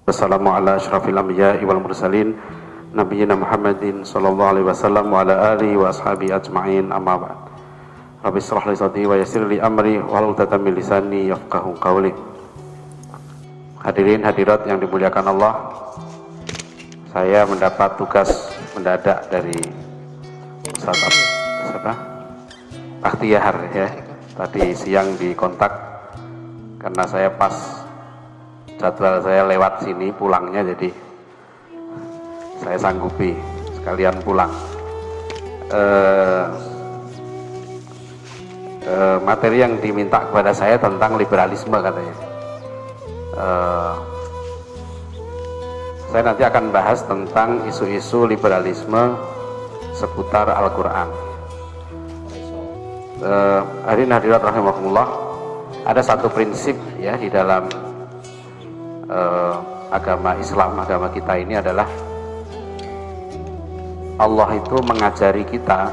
Wassalamu ala asyrafil anbiya'i wal mursalin Nabiyyina Muhammadin sallallahu alaihi wasallam wa ala alihi wa ashabihi ajma'in, amma ba'd. Rabbi shrah li sadri wa yassir li amri wahlul 'uqdatam min lisani yafqahu qawli. Hadirin hadirat yang dimuliakan Allah, saya mendapat tugas mendadak dari Ustaz Bakhtiyar ya. Tadi siang dikontak karena saya pas jadwal saya lewat sini pulangnya, jadi saya sanggupi sekalian pulang. Materi yang diminta kepada saya tentang liberalisme katanya. Saya nanti akan bahas tentang isu-isu liberalisme seputar Al-Quran. Hadirin hadirat rahimakumullah, ada satu prinsip ya di dalam agama Islam, agama kita ini adalah Allah itu mengajari kita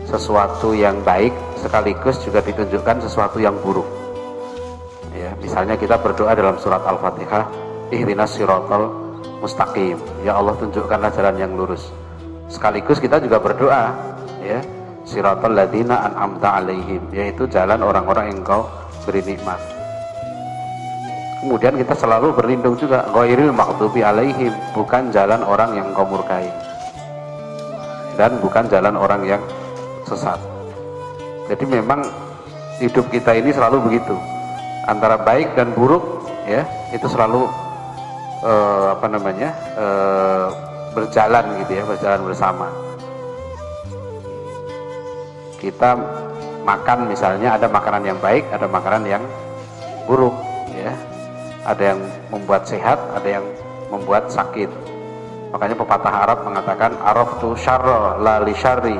sesuatu yang baik sekaligus juga ditunjukkan sesuatu yang buruk ya. Misalnya kita berdoa dalam surat Al-Fatihah, ihdinas siratal mustaqim, ya Allah tunjukkanlah jalan yang lurus. Sekaligus kita juga berdoa ya, siratal ladzina an'amta alaihim, yaitu jalan orang-orang yang Engkau beri nikmat. Kemudian kita selalu berlindung juga, ghairil maghdubi alaihim, bukan jalan orang yang Engkau murkai dan bukan jalan orang yang sesat. Jadi memang hidup kita ini selalu begitu, antara baik dan buruk ya, itu selalu berjalan gitu ya, berjalan bersama. Kita makan misalnya, ada makanan yang baik, ada makanan yang buruk ya. Ada yang membuat sehat, ada yang membuat sakit. Makanya pepatah Arab mengatakan araftu syarra la li syarri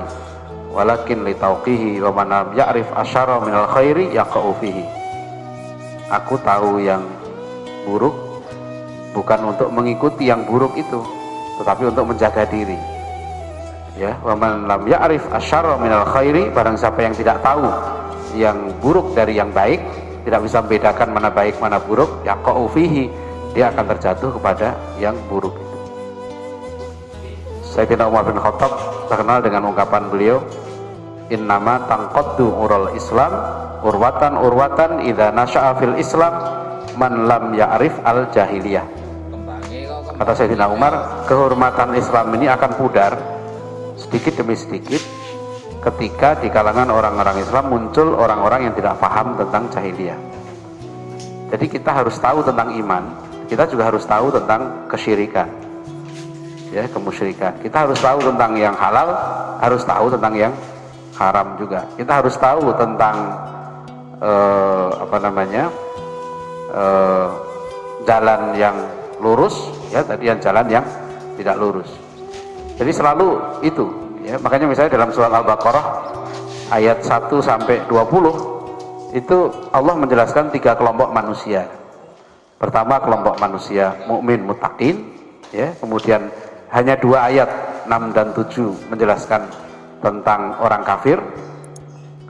walakin li tauqihi wa man lam ya'rif asyarra minal khairi yaqa'u fihi. Aku tahu yang buruk bukan untuk mengikuti yang buruk itu, tetapi untuk menjaga diri. Ya, wa man lam ya'rif asyarra minal khairi, barang siapa yang tidak tahu yang buruk dari yang baik, tidak bisa membedakan mana baik mana buruk, yaqa'u fihi, dia akan terjatuh kepada yang buruk itu. Sayyidina Umar bin Khattab terkenal dengan ungkapan beliau, innama tanqaddu ural Islam urwatan idza nasha'a fil Islam man lam ya'rif al jahiliyah. Kata Sayyidina Umar, kehormatan Islam ini akan pudar sedikit demi sedikit ketika di kalangan orang-orang Islam muncul orang-orang yang tidak paham tentang jahiliyah. Jadi kita harus tahu tentang iman, kita juga harus tahu tentang kesyirikan ya, kemusyrikan. Kita harus tahu tentang yang halal, harus tahu tentang yang haram juga. Kita harus tahu tentang jalan yang lurus ya, tadi yang jalan yang tidak lurus. Jadi selalu itu ya, makanya misalnya dalam surat Al-Baqarah ayat 1 sampai 20 itu Allah menjelaskan 3 kelompok manusia. Pertama kelompok manusia mukmin muttaqin ya, kemudian hanya 2 ayat 6 dan 7 menjelaskan tentang orang kafir.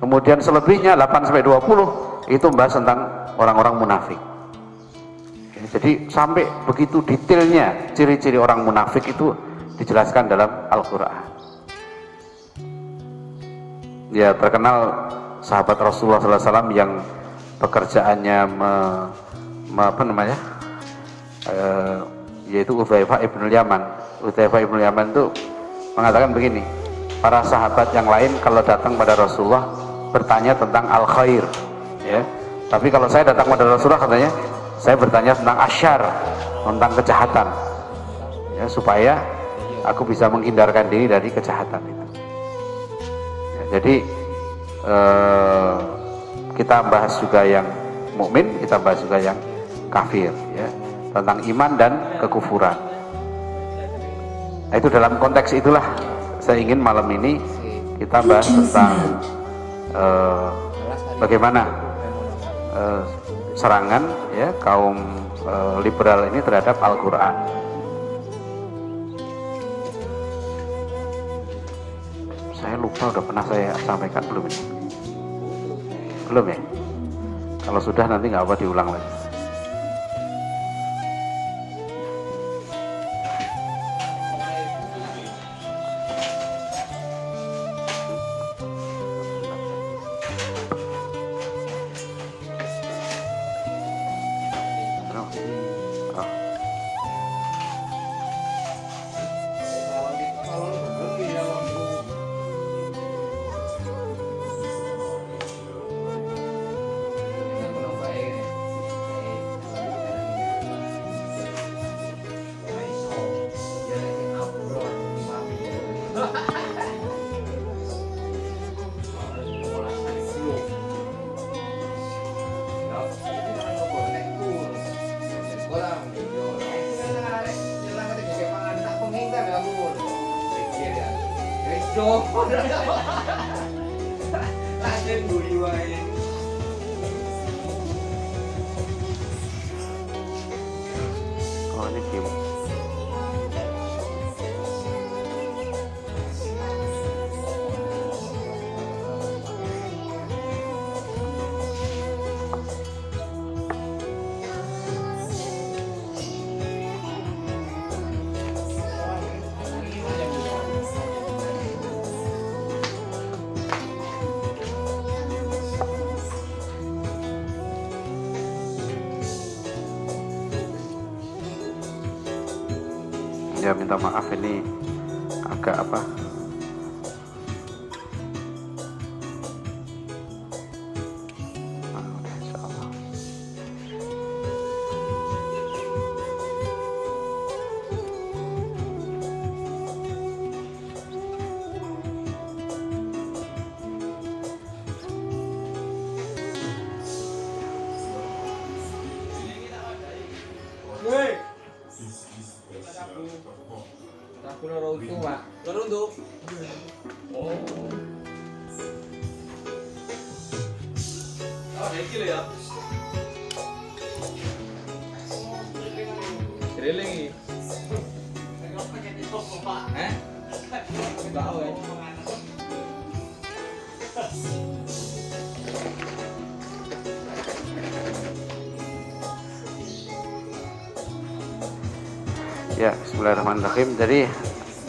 Kemudian selebihnya 8 sampai 20 itu membahas tentang orang-orang munafik. Ya, jadi sampai begitu detailnya ciri-ciri orang munafik itu dijelaskan dalam Al-Quran. Ya, terkenal sahabat Rasulullah SAW yang pekerjaannya yaitu Udzaifah ibn Yaman. Udzaifah ibn Yaman itu mengatakan begini, para sahabat yang lain kalau datang pada Rasulullah bertanya tentang al-khair ya, tapi kalau saya datang pada Rasulullah katanya saya bertanya tentang asyar, tentang kejahatan ya, supaya aku bisa menghindarkan diri dari kejahatan itu ya. Jadi kita bahas juga yang mukmin, kita bahas juga yang kafir ya, tentang iman dan kekufuran. Nah, itu dalam konteks itulah saya ingin malam ini kita bahas tentang bagaimana serangan ya kaum liberal ini terhadap Al-Quran. Saya lupa udah pernah saya sampaikan belum ini? Belum ya? Kalau sudah nanti nggak apa diulang lagi. Oh, ini game. Ya, minta maaf ini agak apa, insyaallah. Aku loro itu, Pak. Loro untuk. Oh. Oh, iki lho ya. Drilling iki. Hah? Tahu ya. Ya, bismillahirrahmanirrahim. Jadi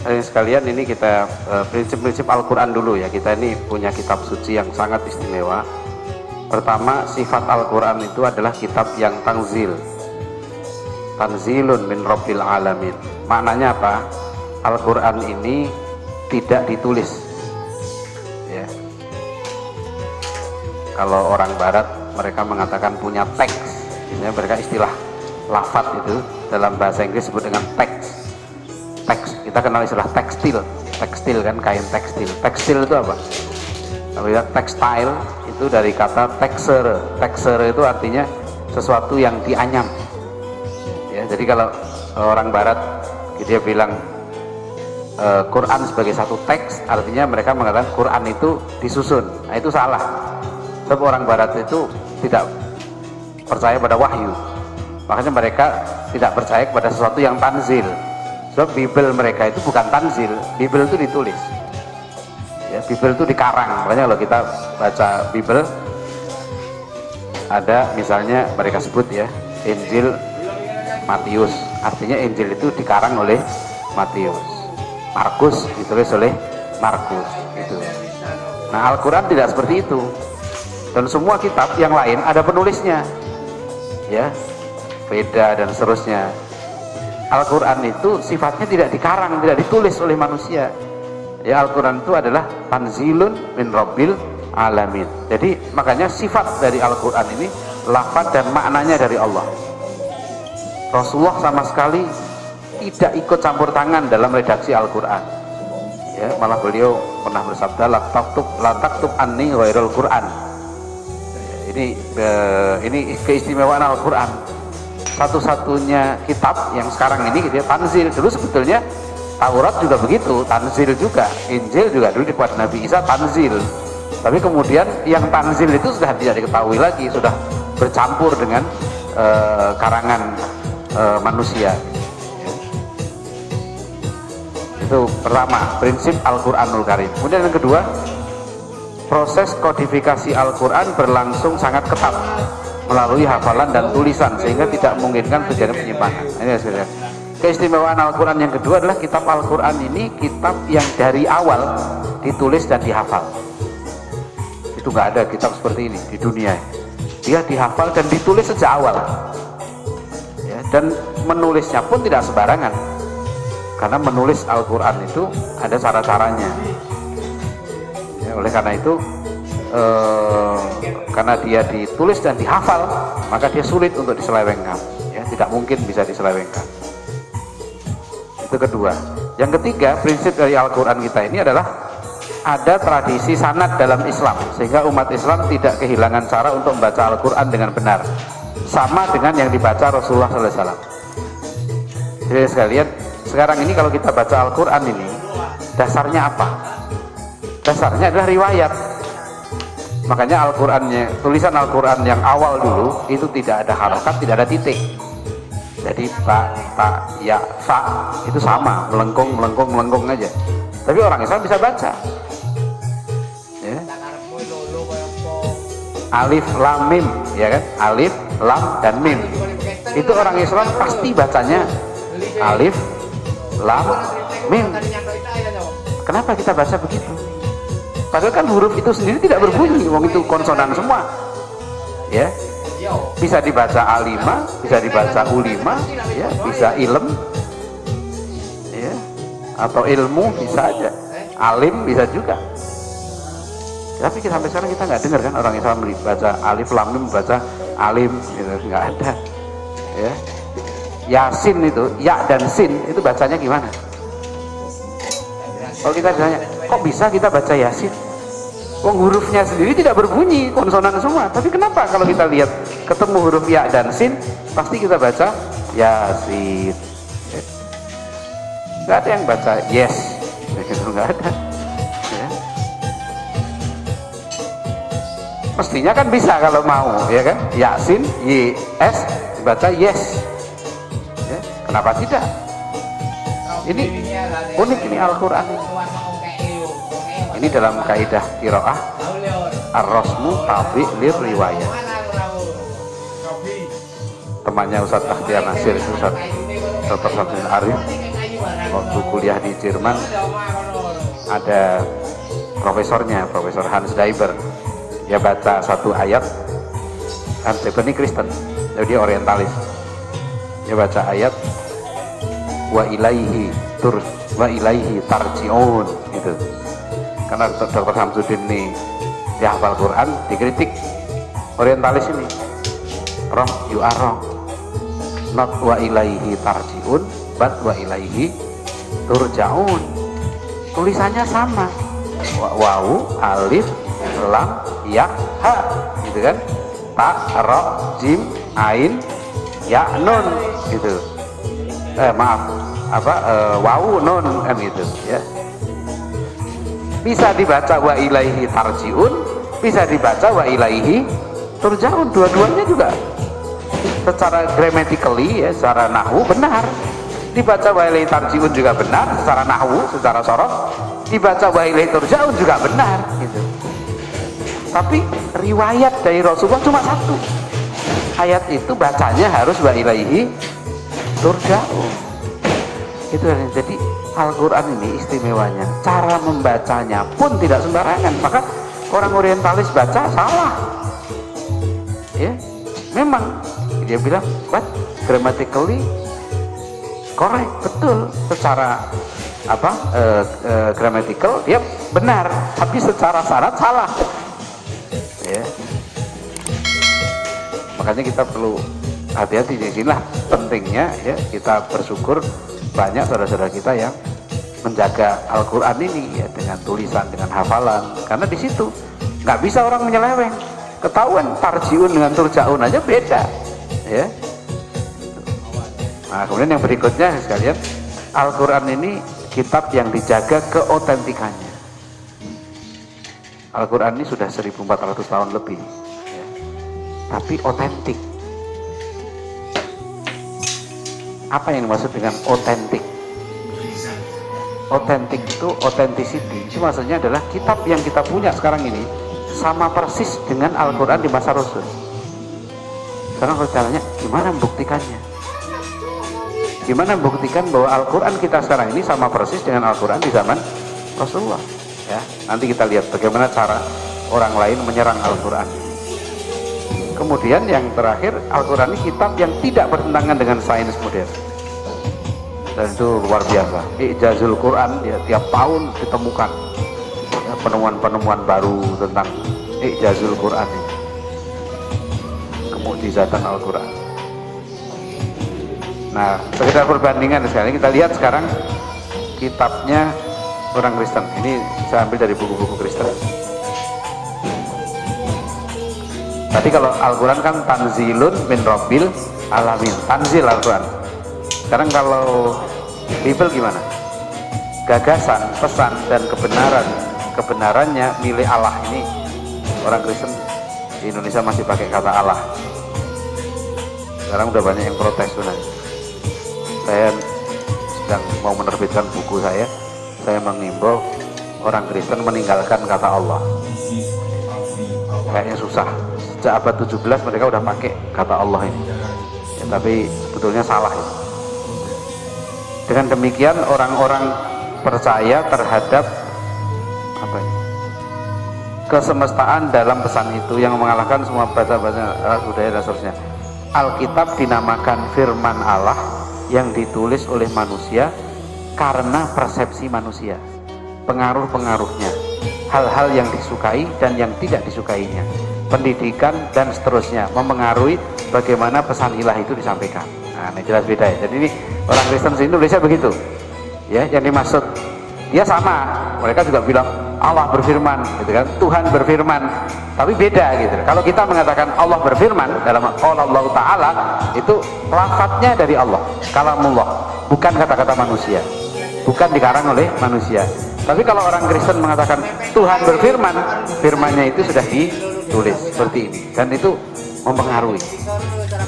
sekalian ini kita prinsip-prinsip Al-Quran dulu ya. Kita ini punya kitab suci yang sangat istimewa. Pertama, sifat Al-Quran itu adalah kitab yang tanzil, tanzilun min rabbil alamin. Maknanya apa? Al-Quran ini tidak ditulis ya. Kalau orang barat mereka mengatakan punya teks, ini mereka istilah lafaz itu dalam bahasa Inggris disebut dengan teks. Teks, kita kenal istilah tekstil. Tekstil kan, kain tekstil. Tekstil itu apa? Kalau ya textile itu dari kata texere. Texere itu artinya sesuatu yang dianyam. Ya, jadi kalau orang barat dia bilang Quran sebagai satu teks, artinya mereka mengatakan Quran itu disusun. Nah, itu salah. Sebab orang barat itu tidak percaya pada wahyu. Makanya mereka tidak percaya kepada sesuatu yang tanzil. Sebab Bible mereka itu bukan tanzil, Bible itu ditulis. Ya, Bible itu dikarang. Makanya kalau kita baca Bible ada misalnya mereka sebut ya Injil Matius, artinya Injil itu dikarang oleh Matius. Markus ditulis oleh Markus itu. Nah, Al-Quran tidak seperti itu. Dan semua kitab yang lain ada penulisnya. Ya. Beda dan seterusnya. Al-Quran itu sifatnya tidak dikarang, tidak ditulis oleh manusia. Ya, Al-Quran itu adalah tanzilun min rabbil alamin. Jadi makanya sifat dari Al-Quran ini lafaz dan maknanya dari Allah. Rasulullah sama sekali tidak ikut campur tangan dalam redaksi Al-Quran. Ya, malah beliau pernah bersabda la taktub anni ghairul Quran. Ini keistimewaan Al-Quran. Satu-satunya kitab yang sekarang ini dia tanzil. Dulu sebetulnya Taurat juga begitu, tanzil juga. Injil juga dulu dibuat Nabi Isa tanzil. Tapi kemudian yang tanzil itu sudah tidak diketahui lagi, sudah bercampur dengan karangan manusia. Itu pertama, prinsip Al-Quranul Karim. Kemudian yang kedua, proses kodifikasi Al-Quran berlangsung sangat ketat melalui hafalan dan tulisan sehingga tidak memungkinkan terjadi penyimpangan. Ini hasilnya. Keistimewaan Al-Quran yang kedua adalah kitab Al-Quran ini kitab yang dari awal ditulis dan dihafal. Itu nggak ada kitab seperti ini di dunia. Dia dihafal dan ditulis sejak awal. Ya, dan menulisnya pun tidak sembarangan. Karena menulis Al-Quran itu ada cara-caranya. Ya, oleh karena itu karena dia ditulis dan dihafal, maka dia sulit untuk diselewengkan. Ya, tidak mungkin bisa diselewengkan. Itu kedua. Yang ketiga, prinsip dari Al-Quran kita ini adalah ada tradisi sanad dalam Islam, sehingga umat Islam tidak kehilangan cara untuk membaca Al-Quran dengan benar, sama dengan yang dibaca Rasulullah SAW. Jadi sekalian, sekarang ini kalau kita baca Al-Quran ini, dasarnya apa? dasarnya adalah riwayat. Makanya Al-Qur'annya, tulisan Al-Qur'an yang awal dulu itu tidak ada harokat, tidak ada titik. Jadi ba, ta, ya, fa itu sama, melengkung aja. Tapi orang Islam bisa baca. Ya. Alif, lam, mim, ya kan? Alif, lam, dan mim. Itu orang Islam pasti bacanya alif, lam, mim. Kenapa kita baca begitu? Padahal kan huruf itu sendiri tidak berbunyi, wong itu konsonan semua. Ya. Bisa dibaca A5, bisa dibaca U5, ya, bisa ilm, ya, atau ilmu bisa aja, alim bisa juga. Tapi kita sampai sekarang kita nggak dengar kan orang Islam baca alif lam mim, baca alim, gitu, nggak ada. Ya. Yasin itu, ya dan sin itu bacanya gimana? Kalau kita tanya, kok bisa kita baca Yasin? Wong hurufnya sendiri tidak berbunyi, konsonan semua. Tapi kenapa kalau kita lihat ketemu huruf ya dan sin, pasti kita baca Yasin. Nggak ada yang baca yes, begitu nggak ada. Ya. Mestinya kan bisa kalau mau, ya kan? Yasin, yes, dibaca yes. Ya. Kenapa tidak? Ini unik ini Al-Quran. Ini dalam kaidah qiraah ar-rasmu tabi' lir riwayah. Temannya Ustadz Akhtiar Nasir, Ustadz Dr. Samsudin Arif, waktu kuliah di Jerman ada profesornya, Profesor Hans Daiber. Dia baca satu ayat, Hans Daiber ini Kristen, jadi dia orientalis. Dia baca ayat wa ilaihi tarji'un gitu. Karena Dr. Samsudin ini dia hafal Quran, dikritik orientalis ini, roh you are wrong, not wa ilaihi tarji'un but wa ilaihi turja'un. Tulisannya sama, wawu, alif, lam, ya, ha gitu kan, ta, ro, jim, ain, ya, nun gitu. Wawu, nun kan gitu ya. Bisa dibaca wa ilaihi tarji'un, bisa dibaca wa ilaihi turja'un. Dua-duanya juga secara grammatically ya, secara nahwu benar. Dibaca wa ilaihi tarji'un juga benar secara nahwu, secara sorot. Dibaca wa ilaihi turja'un juga benar gitu. Tapi riwayat dari Rasulullah cuma satu. Ayat itu bacanya harus wa ilaihi turja'un. Itu jadi Al-Quran ini istimewanya, cara membacanya pun tidak sembarangan. Maka orang orientalis baca salah, ya memang dia bilang what grammatically correct, betul secara grammatical dia benar, tapi secara sanad salah, ya. Makanya kita perlu hati-hati di sinilah pentingnya ya, kita bersyukur banyak saudara-saudara kita yang menjaga Al-Quran ini ya, dengan tulisan, dengan hafalan. Karena di situ nggak bisa orang menyeleweng, ketahuan tarjiun dengan turjaun aja beda ya. Nah kemudian yang berikutnya sekalian, Al-Quran ini kitab yang dijaga keotentikannya. Al-Quran ini sudah 1400 tahun lebih ya, tapi otentik. Apa yang dimaksud dengan otentik? Otentik itu, authenticity itu maksudnya adalah kitab yang kita punya sekarang ini sama persis dengan Al-Quran di masa Rasul. Sekarang kalau caranya gimana membuktikannya? Gimana membuktikan bahwa Al-Quran kita sekarang ini sama persis dengan Al-Quran di zaman Rasulullah? Ya, nanti kita lihat bagaimana cara orang lain menyerang Al-Quran. Kemudian yang terakhir, Al-Quran ini kitab yang tidak bertentangan dengan sains modern. Dan itu luar biasa. Ijazul Quran ya, tiap tahun ditemukan ya, penemuan-penemuan baru tentang Ijazul Quran ini, kemukjizatan Al-Quran. Nah, sekedar perbandingan sekali kita lihat sekarang kitabnya orang Kristen. Ini saya ambil dari buku-buku Kristen. Tadi kalau Al-Quran kan tanzilun min rabbil alamin, tanzil Al-Quran. Sekarang kalau Bible gimana? Gagasan, pesan, dan kebenaran kebenarannya milik Allah. Ini orang Kristen di Indonesia masih pakai kata Allah. Sekarang udah banyak yang protes sebenarnya. Saya sedang mau menerbitkan buku saya mengimbau orang Kristen meninggalkan kata Allah. Kayaknya susah. Sejak abad 17 mereka udah pakai kata Allah ini. Ya, tapi sebetulnya salah itu. Dengan demikian orang-orang percaya terhadap apa ini? Kesemestaan dalam pesan itu yang mengalahkan semua bahasa-bahasa budaya dan seterusnya. Alkitab dinamakan firman Allah yang ditulis oleh manusia karena persepsi manusia, pengaruh-pengaruhnya, hal-hal yang disukai dan yang tidak disukainya, pendidikan dan seterusnya mempengaruhi bagaimana pesan ilah itu disampaikan. Nah, ini jelas beda ya. Jadi ini orang Kristen di Indonesia begitu. Ya, yang dimaksud dia sama. Mereka juga bilang Allah berfirman, gitu kan? Tuhan berfirman. Tapi beda gitu. Kalau kita mengatakan Allah berfirman dalam Allah Ta'ala, itu lafadznya dari Allah, kalamullah, bukan kata-kata manusia, bukan dikarang oleh manusia. Tapi kalau orang Kristen mengatakan Tuhan berfirman, firmannya itu sudah ditulis seperti ini, dan itu mempengaruhi.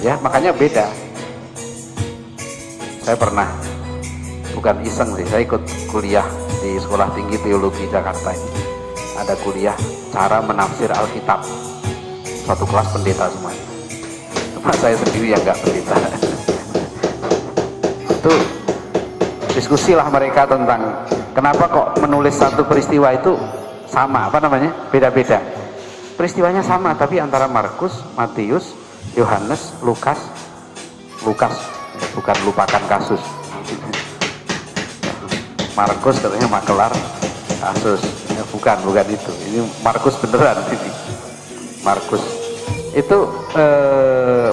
Ya, makanya beda. Saya pernah, bukan iseng sih, saya ikut kuliah di Sekolah Tinggi Teologi Jakarta ini. Ada kuliah cara menafsir Alkitab, satu kelas pendeta semuanya, cuma saya sendiri yang nggak pendeta. Itu diskusilah mereka tentang kenapa kok menulis satu peristiwa itu sama, apa namanya, beda-beda. Peristiwanya sama, tapi antara Markus, Matius, Yohanes, Lukas, bukan lupakan kasus. Markus katanya makelar kasus, ya, bukan itu. Ini Markus beneran ini. Markus itu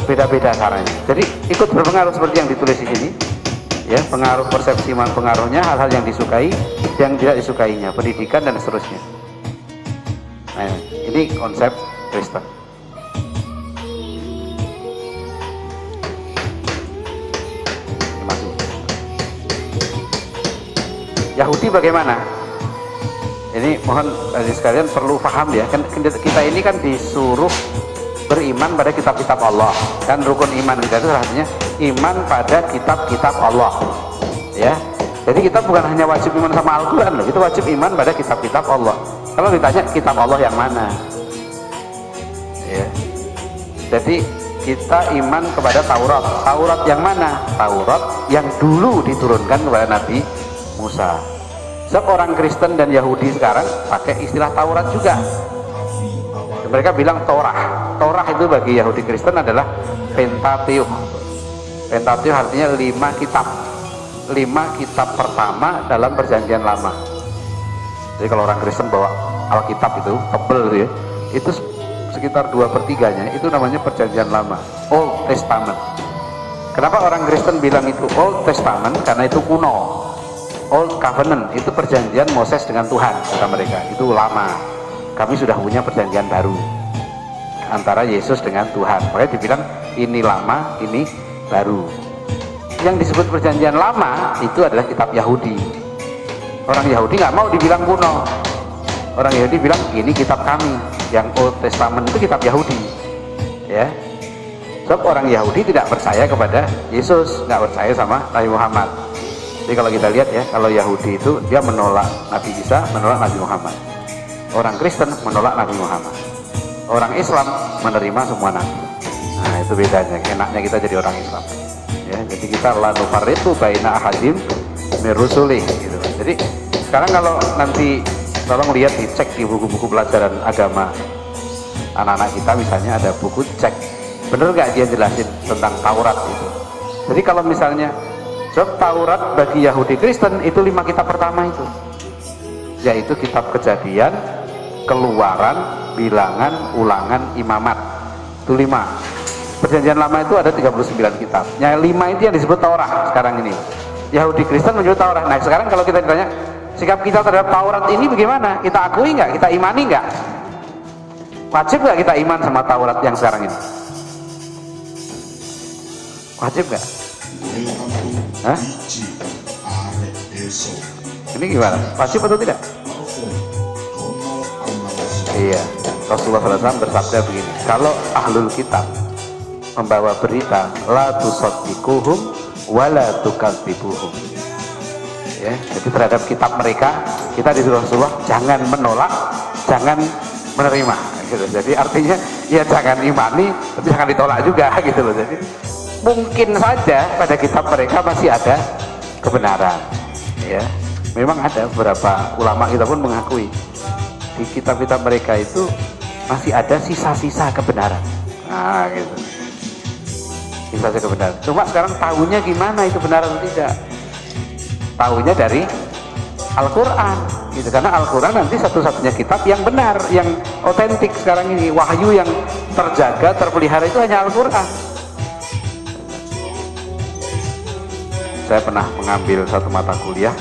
beda-beda caranya. Jadi ikut berpengaruh seperti yang ditulis di sini. Ya, pengaruh persepsi, pengaruhnya hal-hal yang disukai, yang tidak disukainya, pendidikan dan seterusnya. Nah, ini konsep Kristen. Yahudi bagaimana? Ini mohon sekalian perlu paham ya, kan kita ini kan disuruh beriman pada kitab-kitab Allah. Kan rukun iman kita itu artinya iman pada kitab-kitab Allah. Ya. Jadi kita bukan hanya wajib iman sama Al-Qur'an loh, kita wajib iman pada kitab-kitab Allah. Kalau ditanya kitab Allah yang mana? Ya. Jadi kita iman kepada Taurat. Taurat yang mana? Taurat yang dulu diturunkan kepada Nabi Musa. Sebab orang Kristen dan Yahudi sekarang pakai istilah Taurat juga. Mereka bilang Torah. Torah itu bagi Yahudi Kristen adalah Pentateuch. Pentateuch artinya 5 kitab. 5 kitab pertama dalam Perjanjian Lama. Jadi kalau orang Kristen bawa Alkitab itu tebel gitu ya, itu sekitar 2/3-nya itu namanya Perjanjian Lama, Old Testament. Kenapa orang Kristen bilang itu Old Testament? Karena itu kuno. Old Covenant itu perjanjian Moses dengan Tuhan, kata mereka, itu lama. Kami sudah punya perjanjian baru antara Yesus dengan Tuhan. Makanya dibilang ini lama, ini baru. Yang disebut perjanjian lama itu adalah kitab Yahudi. Orang Yahudi nggak mau dibilang kuno. Orang Yahudi bilang ini kitab kami. Yang Old Testament itu kitab Yahudi. Ya. Sebab orang Yahudi tidak percaya kepada Yesus, nggak percaya sama Nabi Muhammad. Jadi kalau kita lihat ya, kalau Yahudi itu dia menolak Nabi Isa, menolak Nabi Muhammad. Orang Kristen menolak Nabi Muhammad. Orang Islam menerima semua nabi. Nah, itu bedanya. Enaknya kita jadi orang Islam. Ya, jadi kita la nufarriqu baina ahadin mir rusuli gitu. Jadi sekarang kalau nanti tolong lihat, dicek di buku-buku pelajaran agama anak-anak kita, misalnya ada buku cek bener nggak dia jelasin tentang Taurat itu. Jadi kalau misalnya sebab Taurat bagi Yahudi Kristen itu 5 kitab pertama itu, yaitu kitab Kejadian, Keluaran, Bilangan, Ulangan, Imamat. Itu 5. Perjanjian Lama itu ada 39 kitab. Yang 5 itu yang disebut Taurat sekarang ini. Yahudi Kristen menyebut Taurat. Nah sekarang kalau kita ditanya sikap kita terhadap Taurat ini bagaimana? Kita akui nggak? Kita imani nggak? Wajib nggak kita iman sama Taurat yang sekarang ini? Wajib nggak? Hah? Ini gimana? Wajib atau tidak? Iya, Rasulullah SAW bersabda begini, kalau ahlul kitab membawa berita, la tusaddiquhum wa la tukadzibuhum. Ya, jadi terhadap kitab mereka, kita disuruh Rasulullah jangan menolak, jangan menerima. Gitu. Jadi artinya ya jangan imani, tapi jangan ditolak juga gitu loh. Jadi mungkin saja pada kitab mereka masih ada kebenaran. Ya, memang ada beberapa ulama kita pun mengakui di kitab-kitab mereka itu masih ada sisa-sisa kebenaran. Nah, gitu. Sisa-sisa kebenaran. Cuma sekarang tahunya gimana itu benar atau tidak? Tahunya dari Al-Quran gitu. Karena Al-Quran nanti satu-satunya kitab yang benar, yang otentik sekarang ini. Wahyu yang terjaga, terpelihara itu hanya Al-Quran. Saya pernah mengambil satu mata kuliah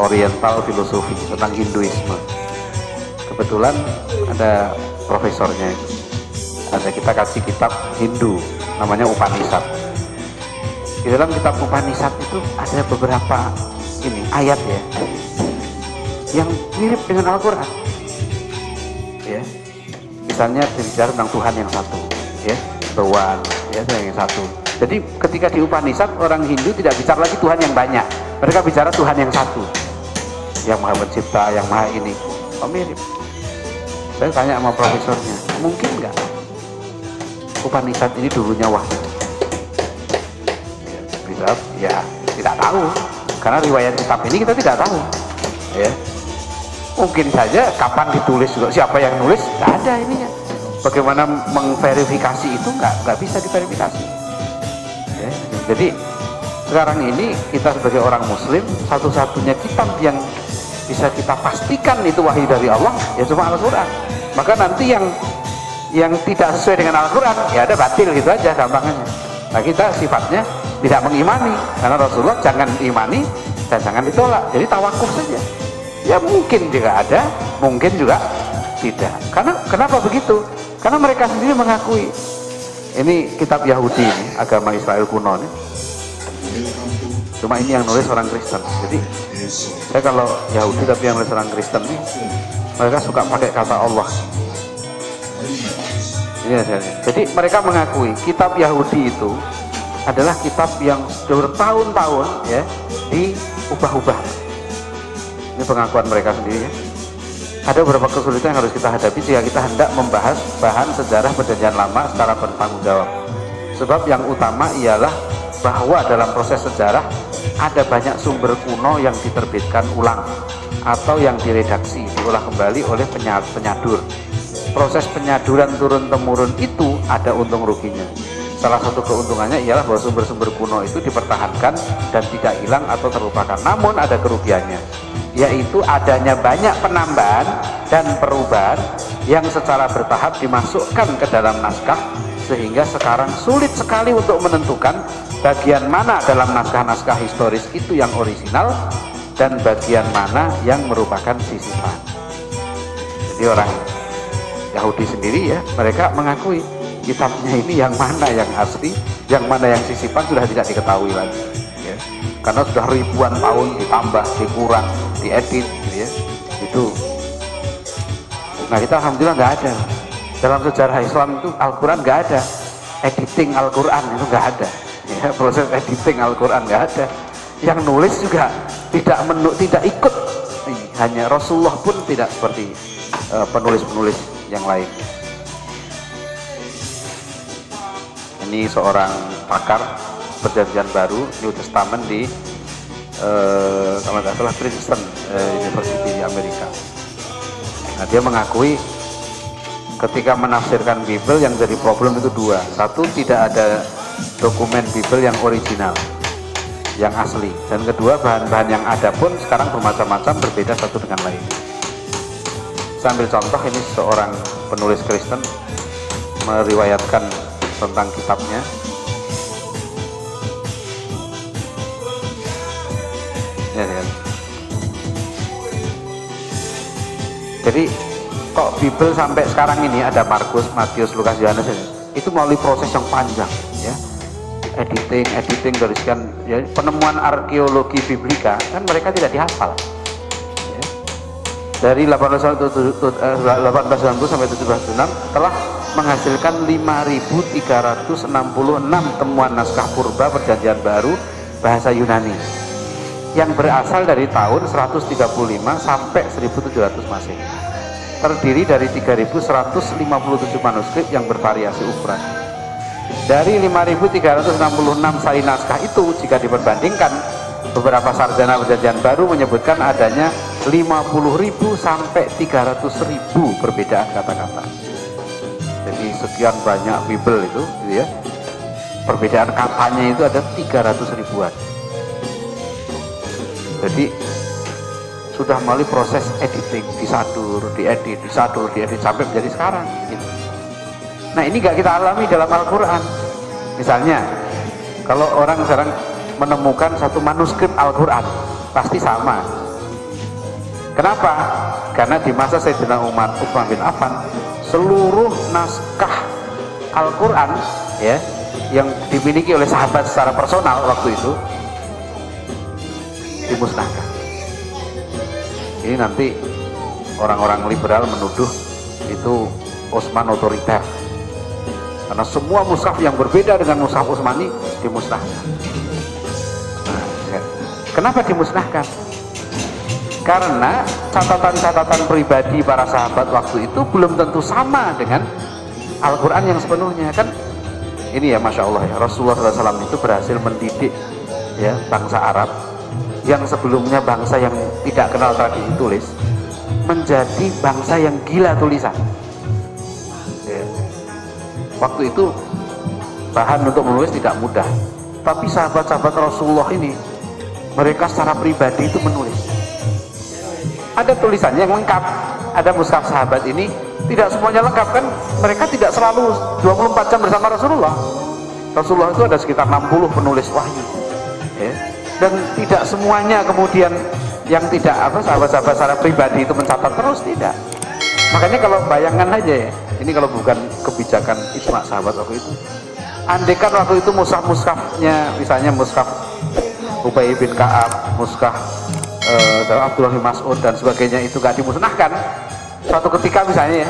Oriental Filosofi tentang Hinduisme. Kebetulan ada profesornya itu. Ada kita kasih kitab Hindu namanya Upanishad. Di dalam kitab Upanishad itu ada beberapa ini ayat ya yang mirip dengan Al-Quran. Ya, misalnya berbicara tentang Tuhan yang satu, ya, Tuhan, ya, Tuhan yang satu. Jadi ketika di Upanishad orang Hindu tidak bicara lagi Tuhan yang banyak, mereka bicara Tuhan yang satu, yang Maha Pencipta, yang Maha ini. Oh mirip. Saya tanya sama profesornya, mungkin nggak Upanishad ini dulunya wahyu? Ya tidak tahu, karena riwayat kitab ini kita tidak tahu. Ya, mungkin saja kapan ditulis juga, siapa yang nulis, nggak ada ininya. Bagaimana mengverifikasi itu nggak bisa diverifikasi. Ya, jadi sekarang ini kita sebagai orang Muslim, satu-satunya kitab yang bisa kita pastikan itu wahyu dari Allah ya cuma Al-Quran. Maka nanti yang tidak sesuai dengan Al-Quran ya ada batil gitu aja gampangnya. Nah kita sifatnya tidak mengimani, karena Rasulullah jangan imani dan jangan ditolak, jadi tawakuf saja. Ya mungkin juga ada, mungkin juga tidak. Karena kenapa begitu? Karena mereka sendiri mengakui ini kitab Yahudi ini, agama Israel kuno ini. Cuma ini yang nulis orang Kristen. Jadi saya kalau Yahudi tapi yang nulis orang Kristen ini, mereka suka pakai kata Allah. Jadi mereka mengakui kitab Yahudi itu adalah kitab yang bertahun-tahun ya diubah-ubah. Ini pengakuan mereka sendiri ya. Ada beberapa kesulitan yang harus kita hadapi jika kita hendak membahas bahan sejarah Perjanjian Lama secara bertanggung jawab. Sebab yang utama ialah bahwa dalam proses sejarah ada banyak sumber kuno yang diterbitkan ulang atau yang diredaksi, diolah kembali oleh penyadur. Proses penyaduran turun-temurun itu ada untung ruginya. Salah satu keuntungannya ialah bahwa sumber-sumber kuno itu dipertahankan dan tidak hilang atau terlupakan. Namun ada kerugiannya, yaitu adanya banyak penambahan dan perubahan yang secara bertahap dimasukkan ke dalam naskah, sehingga sekarang sulit sekali untuk menentukan bagian mana dalam naskah-naskah historis itu yang orisinal dan bagian mana yang merupakan sisipan. Jadi orang Yahudi sendiri ya, mereka mengakui kitabnya ini yang mana yang asli, yang mana yang sisipan sudah tidak diketahui lagi ya. Karena sudah ribuan tahun ditambah, dikurang, diedit gitu ya. Itu. Nah kita alhamdulillah nggak ada. Dalam sejarah Islam itu Al-Quran nggak ada. Editing Al-Quran itu nggak ada. Ya, proses editing Al-Quran nggak ada. Yang nulis juga tidak ikut. Hanya Rasulullah pun tidak seperti penulis-penulis yang lain. Ini seorang pakar Perjanjian Baru New Testament di kalau nggak salah Princeton University di Amerika. Nah, dia mengakui ketika menafsirkan Bible yang jadi problem itu dua. Satu, tidak ada dokumen Bible yang original, yang asli. Dan kedua, bahan-bahan yang ada pun sekarang bermacam-macam, berbeda satu dengan lain. Saya ambil contoh, ini seorang penulis Kristen meriwayatkan tentang kitabnya. Ya. Jadi kok Bible sampai sekarang ini ada Markus, Matius, Lukas, Yohanes itu melalui proses yang panjang ya. Editing dari sekian ya, penemuan arkeologi biblika kan mereka tidak dihafal ya. dari 1890 sampai 1706 telah menghasilkan 5.366 temuan naskah purba perjanjian baru bahasa Yunani yang berasal dari tahun 135 sampai 1700 Masehi. Terdiri dari 3.157 manuskrip yang bervariasi ukuran. Dari 5.366 sari naskah itu, jika diperbandingkan, beberapa sarjana perjanjian baru menyebutkan adanya 50.000 sampai 300.000 perbedaan kata-kata. Jadi sekian banyak Bible itu, gitu ya. Perbedaan katanya itu ada 300 ribuan. Jadi sudah melalui proses editing, disadur, diedit sampai menjadi sekarang. Gitu. Nah ini nggak kita alami dalam Al-Quran. Misalnya, kalau orang sekarang menemukan satu manuskrip Al-Quran, pasti sama. Kenapa? Karena di masa Sayyidina Utsman bin Affan, seluruh naskah Al-Quran ya, yang dimiliki oleh sahabat secara personal waktu itu dimusnahkan. Ini nanti orang-orang liberal menuduh itu Utsman otoriter, karena semua mushaf yang berbeda dengan mushaf Utsmani dimusnahkan. Nah, ya. Kenapa dimusnahkan? Karena catatan-catatan pribadi para sahabat waktu itu belum tentu sama dengan Al-Quran yang sepenuhnya. Kan ini ya, Masya Allah ya, Rasulullah SAW itu berhasil mendidik ya bangsa Arab yang sebelumnya bangsa yang tidak kenal tradisi tulis menjadi bangsa yang gila tulisan ya. Waktu itu bahan untuk menulis tidak mudah, tapi sahabat-sahabat Rasulullah ini mereka secara pribadi itu menulis. Ada tulisannya yang lengkap, ada mushaf sahabat ini tidak semuanya lengkap, kan mereka tidak selalu 24 jam bersama Rasulullah. Rasulullah itu ada sekitar 60 penulis wahyu ya. Dan tidak semuanya kemudian yang tidak sahabat-sahabat secara pribadi itu mencatat terus, tidak. Makanya kalau bayangan aja ya, ini kalau bukan kebijakan ijma sahabat waktu itu, andekan waktu itu mushaf-mushafnya misalnya mushaf Ubay bin Ka'ab, mushaf Abdullah bin Mas'ud dan sebagainya itu gak dimusnahkan, suatu ketika misalnya ya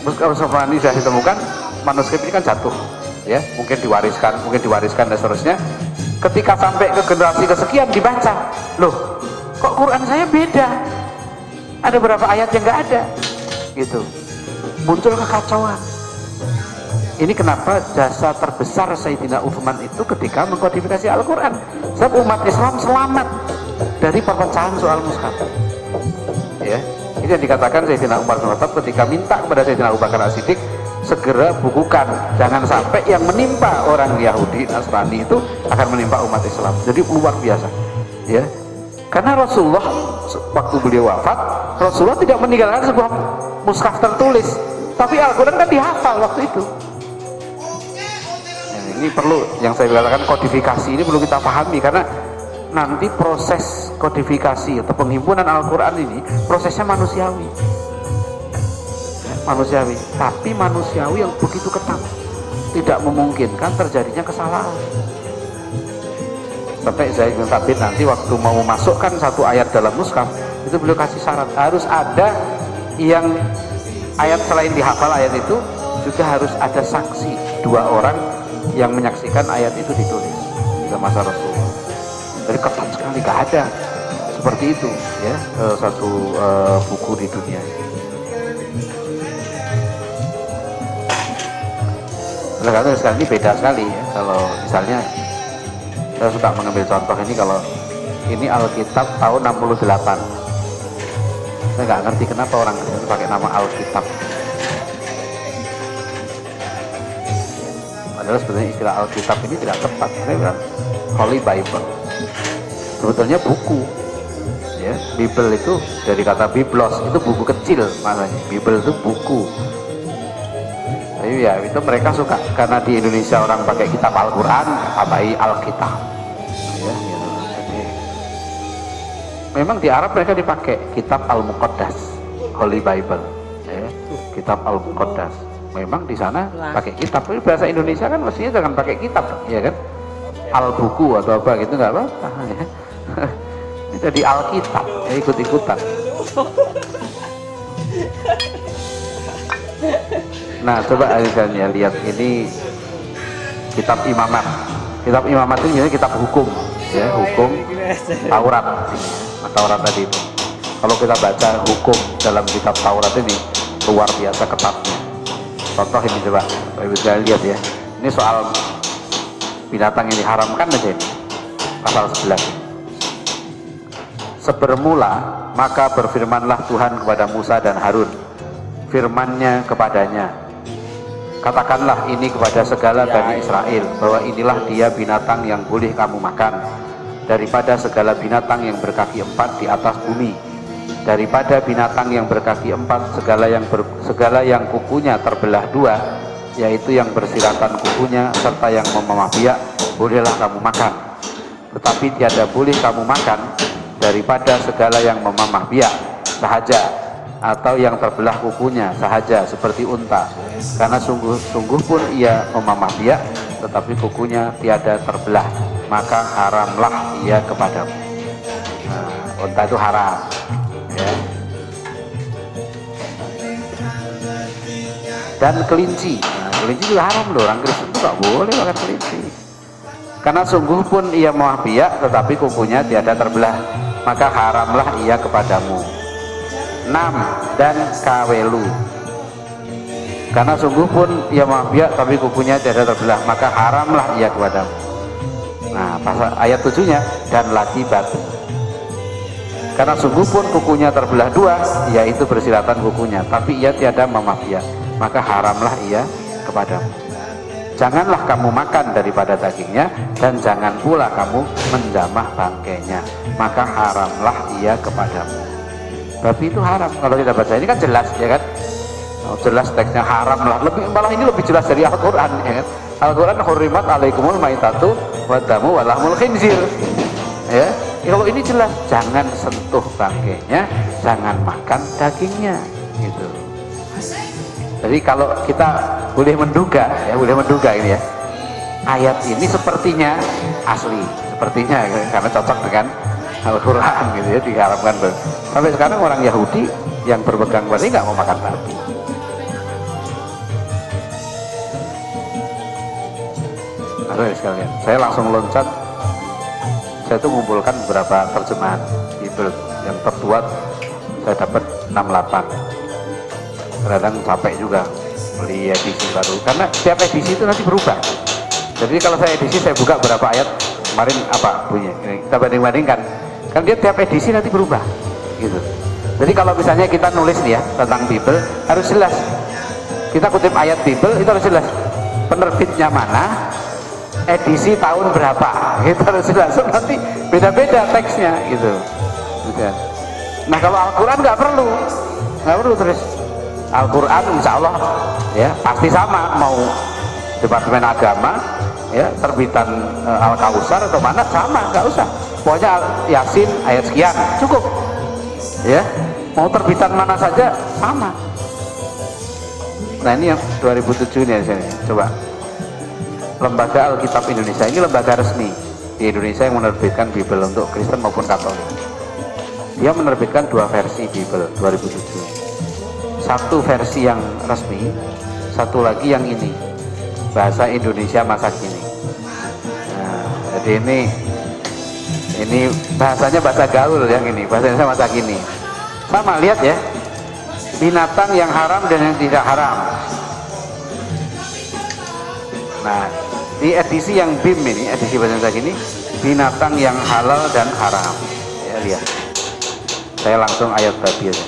mushaf ini sudah ditemukan, manuskrip ini kan jatuh ya, mungkin diwariskan dan seterusnya. Ketika sampai ke generasi kesekian dibaca, loh kok Quran saya beda, ada beberapa ayat yang nggak ada, gitu, muncul kekacauan. Ini kenapa jasa terbesar Sayyidina Utsman itu ketika mengkodifikasi Al-Quran. Sebab umat Islam selamat dari perpecahan soal mushaf. Ya, ini yang dikatakan Sayyidina Umar bin Khattab ketika minta kepada Sayyidina Abu Bakar As-Siddiq segera bukukan, jangan sampai yang menimpa orang Yahudi Nasrani itu akan menimpa umat Islam. Jadi luar biasa ya, karena Rasulullah waktu beliau wafat, Rasulullah tidak meninggalkan sebuah mushaf tertulis, tapi Al-Quran kan dihafal waktu itu. Nah, ini perlu, yang saya katakan kodifikasi ini perlu kita pahami, karena nanti proses kodifikasi atau penghimpunan Al-Quran ini prosesnya manusiawi, tapi manusiawi yang begitu ketat, tidak memungkinkan terjadinya kesalahan. Sampai Zaid bin Thabit nanti waktu mau memasukkan satu ayat dalam mushaf itu beliau kasih syarat, harus ada yang ayat selain dihafal ayat itu juga harus ada saksi, 2 orang yang menyaksikan ayat itu ditulis pada masa Rasulullah. Jadi ketat sekali, gak ada seperti itu ya satu buku di dunia. Karena sekarang ini beda sekali ya. Kalau misalnya saya suka mengambil contoh ini, kalau ini Alkitab tahun 68, saya nggak ngerti kenapa orang Kristen pakai nama Alkitab, padahal sebenarnya istilah Alkitab ini tidak tepat. Saya bilang Holy Bible, sebetulnya buku ya. Bible itu dari kata biblos, itu buku kecil maknanya. Bible itu buku. Ya itu mereka suka, karena di Indonesia orang pakai kitab Al-Quran, pakai Alkitab ya, gitu. Jadi memang di Arab mereka dipakai kitab Al-Muqaddas, Holy Bible ya, kitab Al-Muqaddas. Memang di sana pakai kitab. Tapi bahasa Indonesia kan mestinya jangan pakai kitab ya kan, Al-buku atau apa gitu, nggak apa-apa ya. Jadi Alkitab ya, ikut-ikutan. Nah, coba kalian lihat ini kitab imamat. Kitab imamat ini biasanya kitab hukum, ya, hukum Taurat. Nah, Taurat tadi itu. Kalau kita baca hukum dalam kitab Taurat ini luar biasa ketatnya. Contoh ini coba, Ibu sekalian lihat ya. Ini soal binatang yang diharamkan aja ini. Pasal 11. Sebermula maka berfirmanlah Tuhan kepada Musa dan Harun. Firman-Nya kepadanya, katakanlah ini kepada segala Bani Israel, bahwa inilah dia binatang yang boleh kamu makan daripada segala binatang yang berkaki empat di atas bumi, daripada binatang yang berkaki empat segala yang kukunya terbelah dua, yaitu yang bersiratan kukunya serta yang memamah biak, bolehlah kamu makan. Tetapi tiada boleh kamu makan daripada segala yang memamah biak sahaja, atau yang terbelah kukunya sahaja seperti unta, karena sungguh pun ia memamah biak, tetapi kukunya tiada terbelah, maka haramlah ia kepadamu. Nah, unta itu haram, ya. Dan kelinci, nah, kelinci juga haram loh, orang Kristen itu gak boleh makan kelinci, karena sungguh pun ia memamah biak, tetapi kukunya tiada terbelah, maka haramlah ia kepadamu. 6. Dan kawelu, karena sungguh pun ia memamah biak tapi kukunya tiada terbelah, maka haramlah ia kepadamu. Nah, pasal ayat 7-nya, dan lagi batu, karena sungguh pun kukunya terbelah dua, yaitu bersiratan kukunya, tapi ia tiada memamah biak, maka haramlah ia kepadamu. Janganlah kamu makan daripada dagingnya, dan jangan pula kamu menjamah bangkainya, maka haramlah ia kepadamu. Babi itu haram. Kalau kita baca ini kan jelas, ya kan? Oh, jelas teksnya haram lah. Malah ini lebih jelas dari Al-Quran, ya kan? Al-Quran hurrimat alaikumul maitatu wadamu walahmul khinzir. Ya, kalau ini jelas, jangan sentuh bangkainya, jangan makan dagingnya, gitu. Jadi kalau kita boleh menduga, ya boleh menduga ini ya, ayat ini sepertinya asli, sepertinya karena cocok dengan Al-Quran, gitu ya, diharapkan. Sampai sekarang orang Yahudi yang berpegang pada ini nggak mau makan babi. Nah, sekalian, saya langsung loncat. Saya tuh mengumpulkan beberapa terjemahan Bible yang tertua, saya dapat 68. Kadang capek juga beli edisi baru, karena setiap edisi itu nanti berubah. Jadi kalau saya edisi, saya buka berapa ayat kemarin apa bunyi, ini kita banding-bandingkan. Kan dia tiap edisi nanti berubah, gitu. Jadi kalau misalnya kita nulis nih ya tentang Bible, harus jelas. Kita kutip ayat Bible itu harus jelas. Penerbitnya mana, edisi tahun berapa, gitu harus jelas. So, nanti beda-beda teksnya, gitu. Nah kalau Al-Quran nggak perlu terus. Al-Quran insya Allah ya pasti sama, mau Departemen Agama ya terbitan Al-Kausar atau mana sama, nggak usah. Pokoknya Yasin ayat sekian cukup, ya. Mau terbitan mana saja sama. Nah ini yang 2007 nih sini. Coba Lembaga Alkitab Indonesia, ini lembaga resmi di Indonesia yang menerbitkan Bible untuk Kristen maupun Katolik. Dia menerbitkan 2 versi Bible 2007. Satu versi yang resmi, satu lagi yang ini bahasa Indonesia masa kini. Nah, jadi ini bahasanya bahasa gaul yang ini, bahasa Indonesia masa kini. Sama, lihat ya, binatang yang haram dan yang tidak haram. Nah, di edisi yang BIM ini, edisi bahasa Indonesia kini, binatang yang halal dan haram. Ya, lihat. Saya langsung ayat babi aja.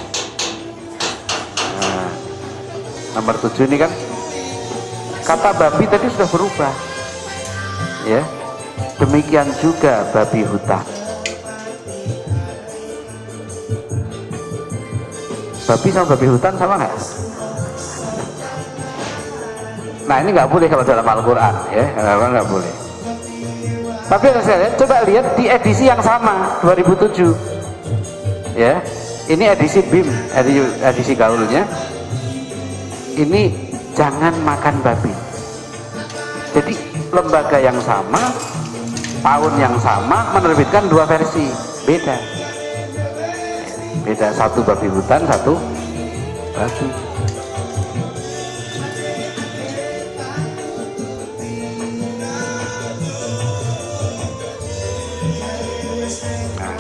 Nah, nomor 7 ini kan, kata babi tadi sudah berubah. Ya. Demikian juga babi hutan. Babi sama babi hutan sama nggak? Nah ini nggak boleh kalau dalam Al-Quran, ya, nggak boleh. Tapi saya lihat, coba lihat di edisi yang sama 2007, ya. Ini edisi BIM, edisi gaulnya. Ini jangan makan babi. Jadi lembaga yang sama, tahun yang sama menerbitkan 2 versi, beda, satu babi hutan, satu batu. Nah,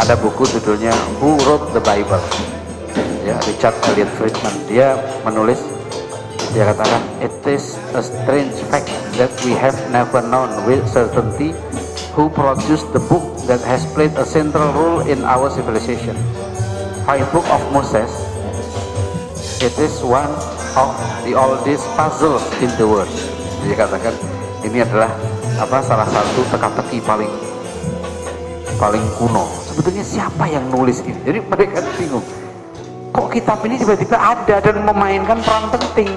ada buku judulnya Who Wrote the Bible, ya, Richard Elliot Friedman. Dia menulis, dia katakan, it is a strange fact that we have never known with certainty who produced the book that has played a central role in our civilization. Five Book of Moses, it is one of the oldest puzzles in the world. Dia katakan ini adalah salah satu teka-teki paling kuno. Sebetulnya siapa yang nulis ini? Jadi mereka bingung. Kok kitab ini tiba-tiba ada dan memainkan peran penting?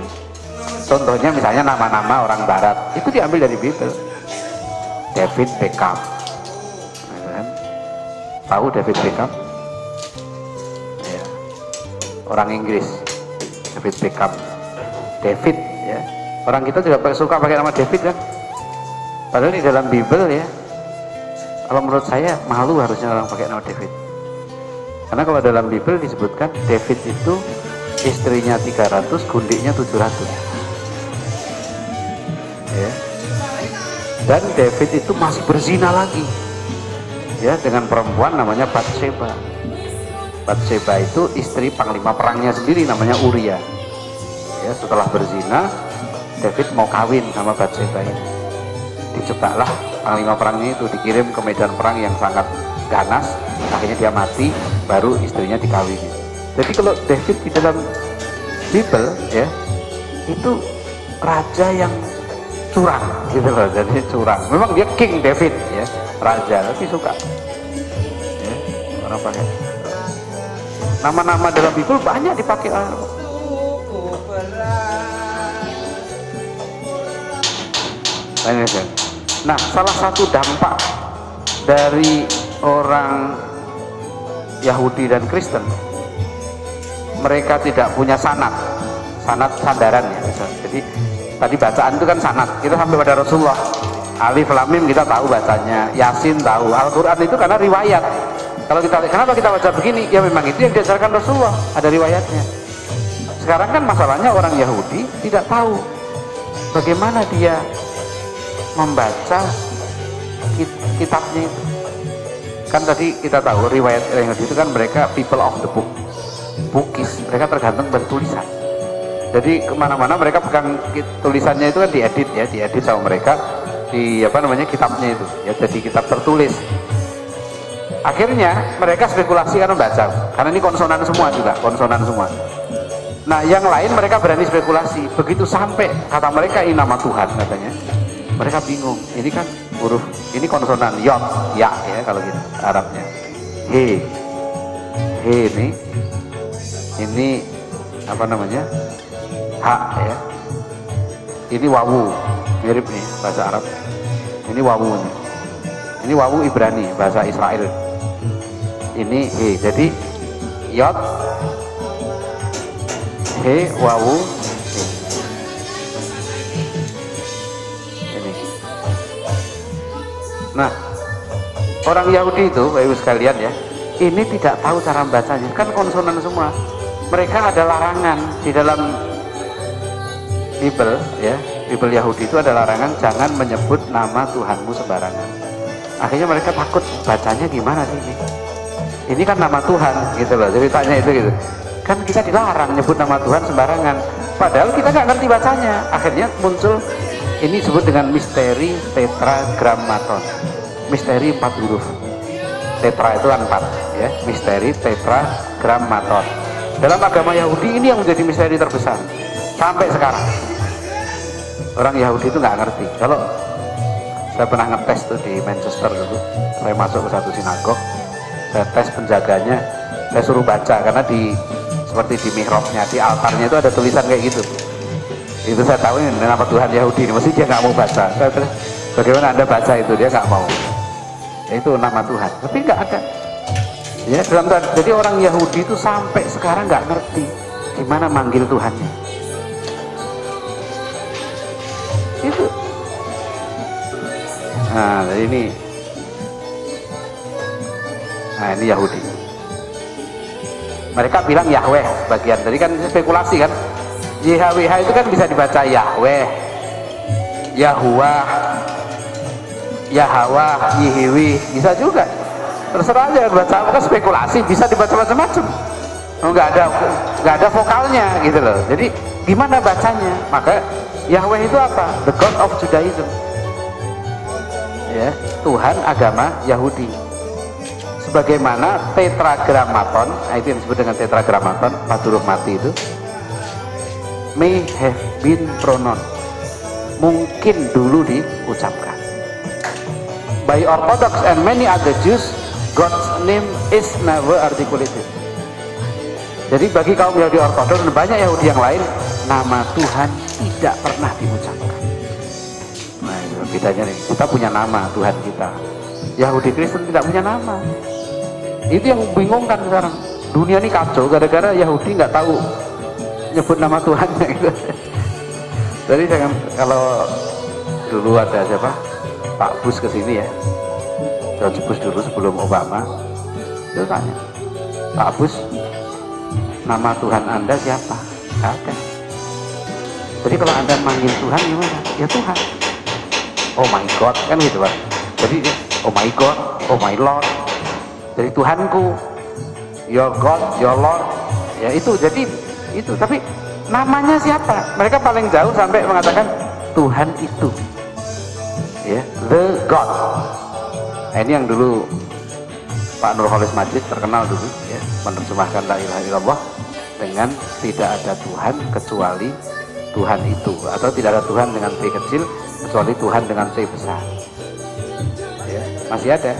Contohnya misalnya nama-nama orang barat itu diambil dari Bible. David Beckham, tahu David Beckham? Ya. Orang Inggris, David Beckham. David, ya. Orang kita juga suka pakai nama David kan? Padahal di dalam Bible, ya, kalau menurut saya malu harusnya orang pakai nama David. Karena kalau dalam Bible disebutkan David itu istrinya 300, gundiknya 700. Ya. Dan David itu masih berzina lagi, ya, dengan perempuan namanya Bathsheba. Bathsheba itu istri panglima perangnya sendiri namanya Uria. Ya, setelah berzina, David mau kawin sama Bathsheba ini. Dicekaklah panglima perangnya itu, dikirim ke medan perang yang sangat ganas, akhirnya dia mati, baru istrinya dikawini. Jadi kalau David di dalam Bible, ya, itu raja yang curang, gitu loh. Jadi curang. Memang dia King David, ya, raja, tapi suka, ya, orang pakai nama-nama dalam Bible banyak dipakai orang. Nah, salah satu dampak dari orang Yahudi dan Kristen, mereka tidak punya sanad sandaran, ya. Jadi tadi bacaan itu kan sanad, kita sampai pada Rasulullah, Alif Lam Mim kita tahu bacanya, Yasin tahu, Al-Quran itu karena riwayat. Kalau kita lihat, kenapa kita baca begini? Ya memang itu yang diajarkan Rasulullah, ada riwayatnya. Sekarang kan masalahnya orang Yahudi tidak tahu bagaimana dia membaca kitabnya itu. Kan tadi kita tahu riwayat Yahudi itu kan mereka people of the book, bukis, mereka tergantung bertulisan. Jadi kemana-mana mereka pegang tulisannya itu kan diedit, ya, diedit sama mereka di kitabnya itu, ya, jadi kitab tertulis. Akhirnya mereka spekulasi karena baca, karena ini konsonan semua juga, konsonan semua. Nah, yang lain mereka berani spekulasi. Begitu sampai kata mereka ini nama Tuhan katanya, mereka bingung. Ini kan huruf, ini konsonan yod, ya, ya kalau gitu Arabnya. He ini apa namanya? H, ya. Ini wawu, mirip nih bahasa Arab. Ini wawu nih. Ini wawu Ibrani bahasa Israel. Ini he, jadi yod, he, wawu, he. Ini. Nah, orang Yahudi itu, Bapak Ibu sekalian, ya, ini tidak tahu cara bacanya, kan konsonan semua. Mereka ada larangan di dalam Bible, ya, Bible Yahudi itu ada larangan jangan menyebut nama Tuhanmu sembarangan. Akhirnya mereka takut bacanya gimana sih ini? Ini kan nama Tuhan, gitu loh. Ceritanya itu gitu. Kan kita dilarang nyebut nama Tuhan sembarangan. Padahal kita nggak ngerti bacanya. Akhirnya muncul ini disebut dengan misteri tetragrammaton. Misteri 4 huruf. Tetra itu kan 4, ya. Misteri tetragrammaton. Dalam agama Yahudi ini yang menjadi misteri terbesar sampai sekarang. Orang Yahudi itu nggak ngerti. Kalau saya pernah ngetes tuh di Manchester dulu, saya masuk ke satu sinagog, saya tes penjaganya, saya suruh baca karena seperti di mihrabnya, di altarnya itu ada tulisan kayak gitu. Itu saya tahu ini nama Tuhan Yahudi ini, mesti dia nggak mau baca. Saya terus, bagaimana Anda baca itu? Dia nggak mau. Itu nama Tuhan, tapi nggak ada. Ya, jadi orang Yahudi itu sampai sekarang nggak ngerti gimana manggil Tuhannya. Itu. Nah, ini Yahudi. Mereka bilang Yahweh sebagian. Tadi kan spekulasi kan. YHWH itu kan bisa dibaca Yahweh, Yahuwah, Yahawah, Yihiwi, bisa juga. Terserah aja baca apa, spekulasi bisa dibaca macam-macam. Oh, nggak ada vokalnya gitu loh. Jadi gimana bacanya? Maka Yahweh itu apa? The God of Judaism. Ya, Tuhan agama Yahudi. Sebagaimana tetragrammaton, itu yang disebut dengan tetragrammaton, 4 huruf mati itu, may have been pronounced, mungkin dulu diucapkan. By Orthodox and many other Jews, God's name is never articulated. Jadi bagi kaum Yahudi Ortodoks dan banyak Yahudi yang lain, nama Tuhan tidak pernah diucapkan. Nah, itu bedanya nih. Kita punya nama Tuhan kita. Yahudi Kristen tidak punya nama. Itu yang membingungkan sekarang. Dunia ini kacau gara-gara Yahudi nggak tahu nyebut nama Tuhannya gitu. Jadi jangan, kalau dulu ada siapa, Pak Bush kesini ya, George Bush dulu sebelum Obama, itu tanya, Pak Bush, nama Tuhan Anda siapa? Nggak ada. Jadi kalau Anda manggil Tuhan gimana? Ya Tuhan. Oh my God, kan gitu Pak. Jadi oh my God, oh my Lord. Jadi Tuhanku, your God, your Lord. Ya itu, jadi itu. Tapi namanya siapa? Mereka paling jauh sampai mengatakan Tuhan itu. Ya, the God. Nah, ini yang dulu Pak Nurholis Majid terkenal dulu ya, menerjemahkan la ilaha illallah dengan tidak ada Tuhan kecuali Tuhan itu, atau tidak ada Tuhan dengan T kecil kecuali Tuhan dengan T besar. Ya, masih ada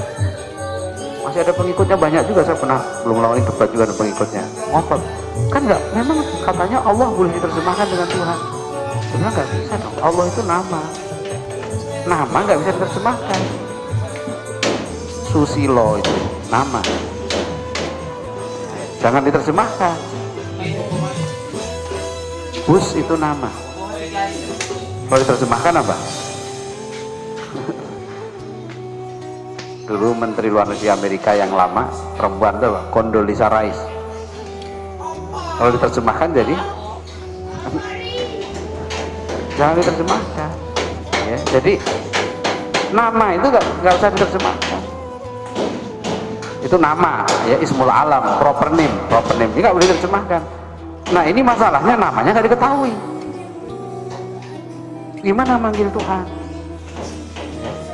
pengikutnya banyak juga. Saya pernah belum lawan debat juga ada pengikutnya ngotot kan, nggak, memang katanya Allah boleh diterjemahkan dengan Tuhan. Sebenarnya nggak bisa dong, Allah itu nama nggak bisa diterjemahkan. Susilo itu nama, jangan diterjemahkan. Bush itu nama, kalau diterjemahkan apa? Dulu Menteri Luar Negeri Amerika yang lama, perempuan itu apa? Condoleezza Rice. Kalau diterjemahkan jadi jangan diterjemahkan ya. Jadi nama itu nggak usah diterjemahkan. Itu nama ya, ismul alam, proper name ini nggak boleh diterjemahkan. Nah ini masalahnya, namanya nggak diketahui. Gimana manggil Tuhan?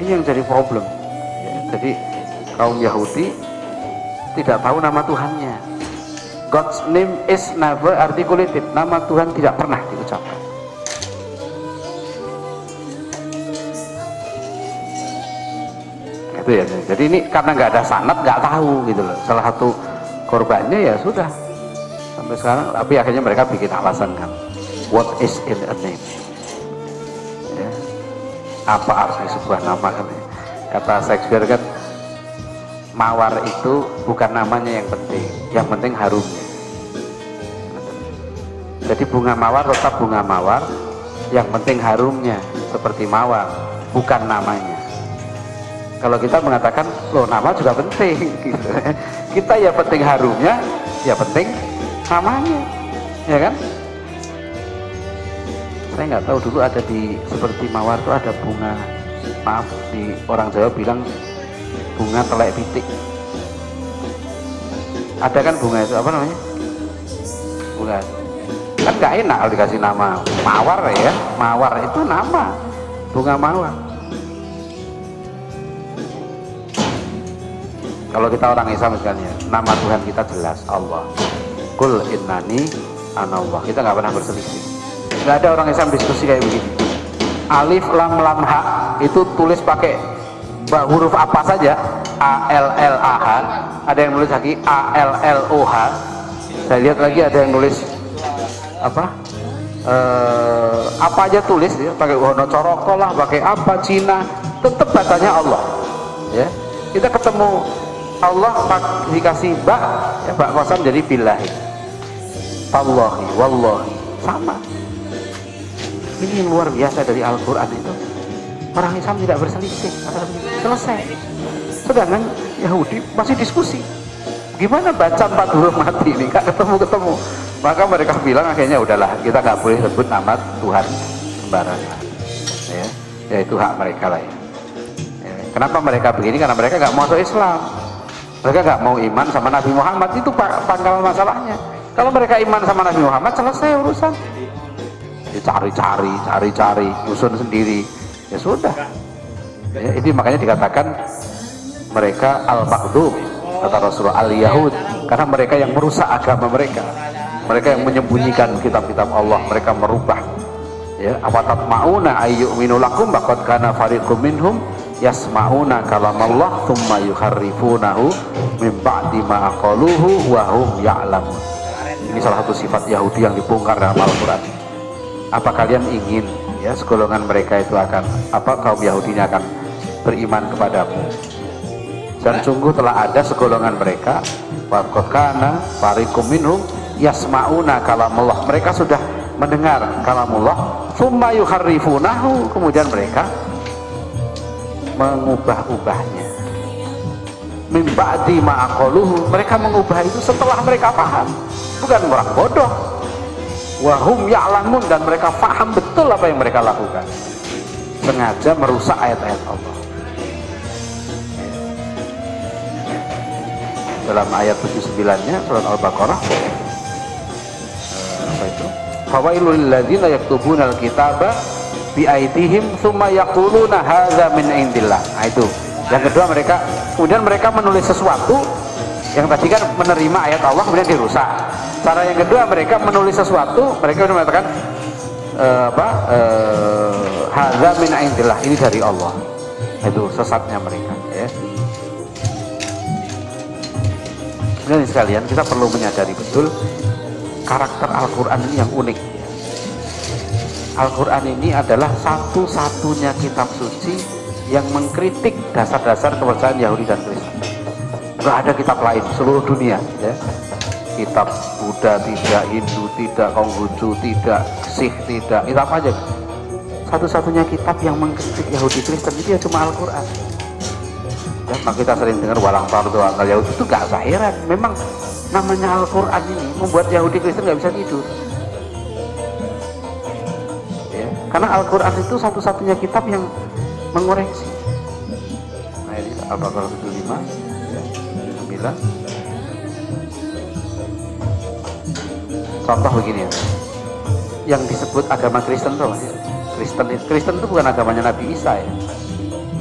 Ini yang jadi problem. Jadi kaum Yahudi tidak tahu nama Tuhannya. God's name is never articulated. Nama Tuhan tidak pernah diucapkan. Itu ya. Jadi ini karena nggak ada sanad, nggak tahu gitu loh. Salah satu korbannya ya sudah sampai sekarang. Tapi akhirnya mereka bikin alasan kan. What is in a name? Ya. Apa arti sebuah nama kan? Kata Shakespeare kan, mawar itu bukan namanya yang penting harumnya. Jadi bunga mawar tetap bunga mawar, yang penting harumnya seperti mawar, bukan namanya. Kalau kita mengatakan, loh nama juga penting gitu. Kita ya penting harumnya, ya penting namanya, ya kan? Saya nggak tahu, dulu ada di seperti mawar itu ada bunga, maaf, di orang Jawa bilang bunga telek pitik. Ada kan bunga itu, apa namanya? Bunga. Kan gak enak kalau dikasih nama mawar ya. Mawar itu nama, bunga mawar. Kalau kita orang Islam misalnya, nama Tuhan kita jelas, Allah. Qul innani anallah. Kita nggak pernah berselisih. Nggak ada orang Islam diskusi kayak begini. Alif lam lam ha itu tulis pakai huruf apa saja, A L L A H. Ada yang nulis lagi A L L O H. Saya lihat lagi ada yang nulis apa aja tulis ya, pakai Wono Coroko lah, pakai apa Cina, tetap bacanya Allah. Ya, kita ketemu Allah dikasih ba, ya, ba kosam jadi billahi, Wallahi, wallahi, sama. Ini yang luar biasa dari Al-Quran itu. Orang Islam tidak berselisih, selesai. Sedangkan Yahudi masih diskusi. Gimana baca 4 huruf mati ini? Nggak ketemu. Maka mereka bilang akhirnya udahlah, kita nggak boleh sebut nama Tuhan sembarangan. Ya, yaitu hak mereka lah ya. Kenapa mereka begini? Karena mereka nggak mau masuk Islam. Mereka nggak mau iman sama Nabi Muhammad, itu pangkal masalahnya. Kalau mereka iman sama Nabi Muhammad, selesai urusan. Ya, cari, nyusun sendiri. Ya sudah. Ya, ini makanya dikatakan mereka al-maghdub, kata Rasulullah, al-Yahud, karena mereka yang merusak agama mereka. Mereka yang menyembunyikan kitab-kitab Allah, mereka merubah. Ya, awatatma'una ayyu'minu lakum baqad kana fariqum minhum yasma'una kalamallah thumma yuharrifunahu min ba'di ma aqaluhu wa hum ya'lamun. Ini salah satu sifat Yahudi yang dibongkar dalam Al-Qur'an. Apa kalian ingin ya segolongan mereka itu akan kaum Yahudinya akan beriman kepadamu? Dan sungguh telah ada segolongan mereka waqad kana fariqum minhum yasma'una kalamallah, mereka sudah mendengar kalamullah thumma yuharrifunahu, kemudian mereka mengubah-ubahnya min ba'di ma aqaluhu, mereka mengubah itu setelah mereka paham, bukan orang bodoh. Wa hum ya'lamun, dan mereka paham betul apa yang mereka lakukan, sengaja merusak ayat-ayat Allah. Dalam ayat 79-nya surat Al-Baqarah, apa itu? Fawailul ladzina yaktubuna al-kitaba bi aydihim tsumma yaquluna hadza min indillah. Nah, itu. Yang kedua, kemudian mereka menulis sesuatu yang tadi kan menerima ayat Allah kemudian dirusak. Cara yang kedua, mereka menulis sesuatu, mereka mengatakan hadza min indillah, ini dari Allah. Itu sesatnya mereka, ya. Kemudian sekalian, kita perlu menyadari betul karakter Al-Quran ini yang unik. Al-Quran ini adalah satu-satunya kitab suci yang mengkritik dasar-dasar kepercayaan Yahudi dan Kristen. Nggak ada kitab lain seluruh dunia, ya. Kitab Buddha tidak, Hindu tidak, Konghucu tidak, Sikh tidak, kitab aja. Satu-satunya kitab yang mengkritik Yahudi Kristen itu ya cuma Al-Quran. Ya, maka kita sering dengar walang fardu akal Yahudi, itu gak usah heran. Memang namanya Al-Quran ini membuat Yahudi Kristen gak bisa tidur, ya, karena Al-Quran itu satu-satunya kitab yang mengoreksi. Nah, ini Al-Baqarah 75 ya, 9. Contoh begini ya, yang disebut agama Kristen tuh, Kristen itu bukan agamanya Nabi Isa ya.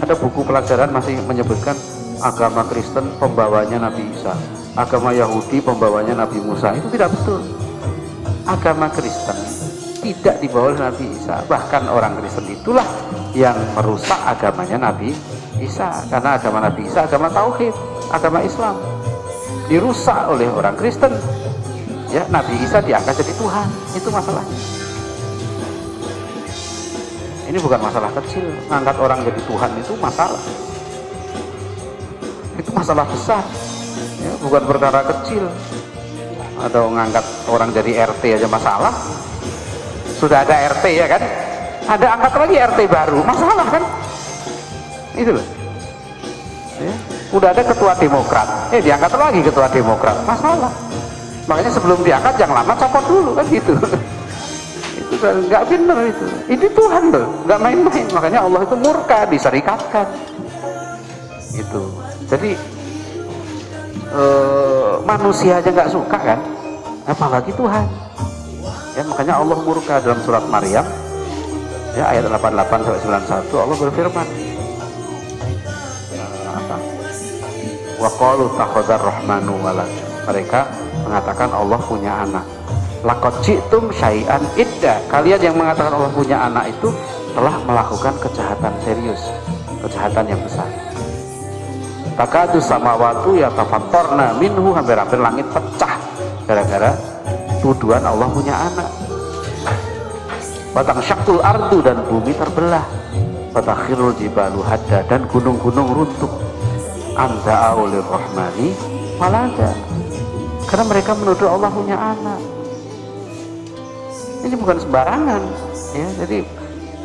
Ada buku pelajaran masih menyebutkan agama Kristen pembawanya Nabi Isa, agama Yahudi pembawanya Nabi Musa. Itu tidak betul. Agama Kristen tidak dibawa oleh Nabi Isa. Bahkan orang Kristen itulah yang merusak agamanya Nabi Isa, karena agama Nabi Isa agama tauhid, agama Islam dirusak oleh orang Kristen. Ya, Nabi Isa diangkat jadi Tuhan, itu masalahnya. Ini bukan masalah kecil, ngangkat orang jadi Tuhan itu masalah. Itu masalah besar, ya, bukan perkara kecil. Atau ngangkat orang jadi RT aja masalah. Sudah ada RT ya kan, ada angkat lagi RT baru, masalah kan. Itu loh, ya. Udah ada ketua Demokrat, diangkat lagi ketua Demokrat, masalah. Makanya sebelum diangkat yang lama copot dulu kan gitu. Itu nggak benar itu. Ini Tuhan loh, nggak main-main. Makanya Allah itu murka, diserikatkan. Itu. Jadi manusia aja nggak suka kan, apalagi Tuhan. Ya, makanya Allah murka dalam surat Maryam ya ayat 88 sampai 91, Allah berfirman, wa qalu takhadzar rahmanu walad, mereka mengatakan Allah punya anak. Laqad ji'tum syai'an idda, kalian yang mengatakan Allah punya anak itu telah melakukan kejahatan serius, kejahatan yang besar. Takadu samawatu yatafattarna minhu, hampir-hampir langit pecah gara-gara tuduhan Allah punya anak. Batang syaktul ardu, dan bumi terbelah. Batakhirul jibalu hadda, dan gunung-gunung runtuh. Anda aulir rahmani walada, karena mereka menuduh Allah punya anak. Ini bukan sembarangan ya. Jadi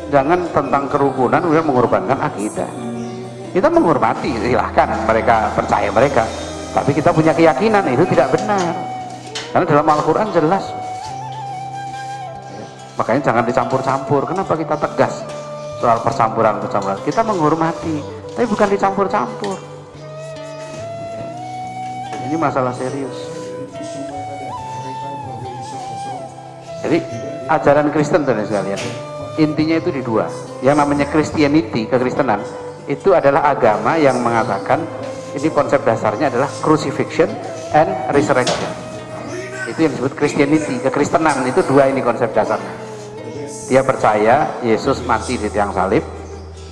jangan tentang kerukunan udah mengorbankan akidah. Kita menghormati, silahkan mereka percaya mereka, Tapi kita punya keyakinan itu tidak benar. Karena dalam Al-Quran jelas. Makanya jangan dicampur-campur. Kenapa kita tegas soal percampuran? Kita menghormati, tapi bukan dicampur-campur. Ini masalah serius. Jadi ajaran Kristen teman sekalian, intinya itu di dua. Yang namanya Christianity, kekristenan, itu adalah agama yang mengatakan ini konsep dasarnya adalah crucifixion and resurrection. Itu yang disebut Christianity, kekristenan. Itu dua ini konsep dasarnya. Dia percaya Yesus mati di tiang salib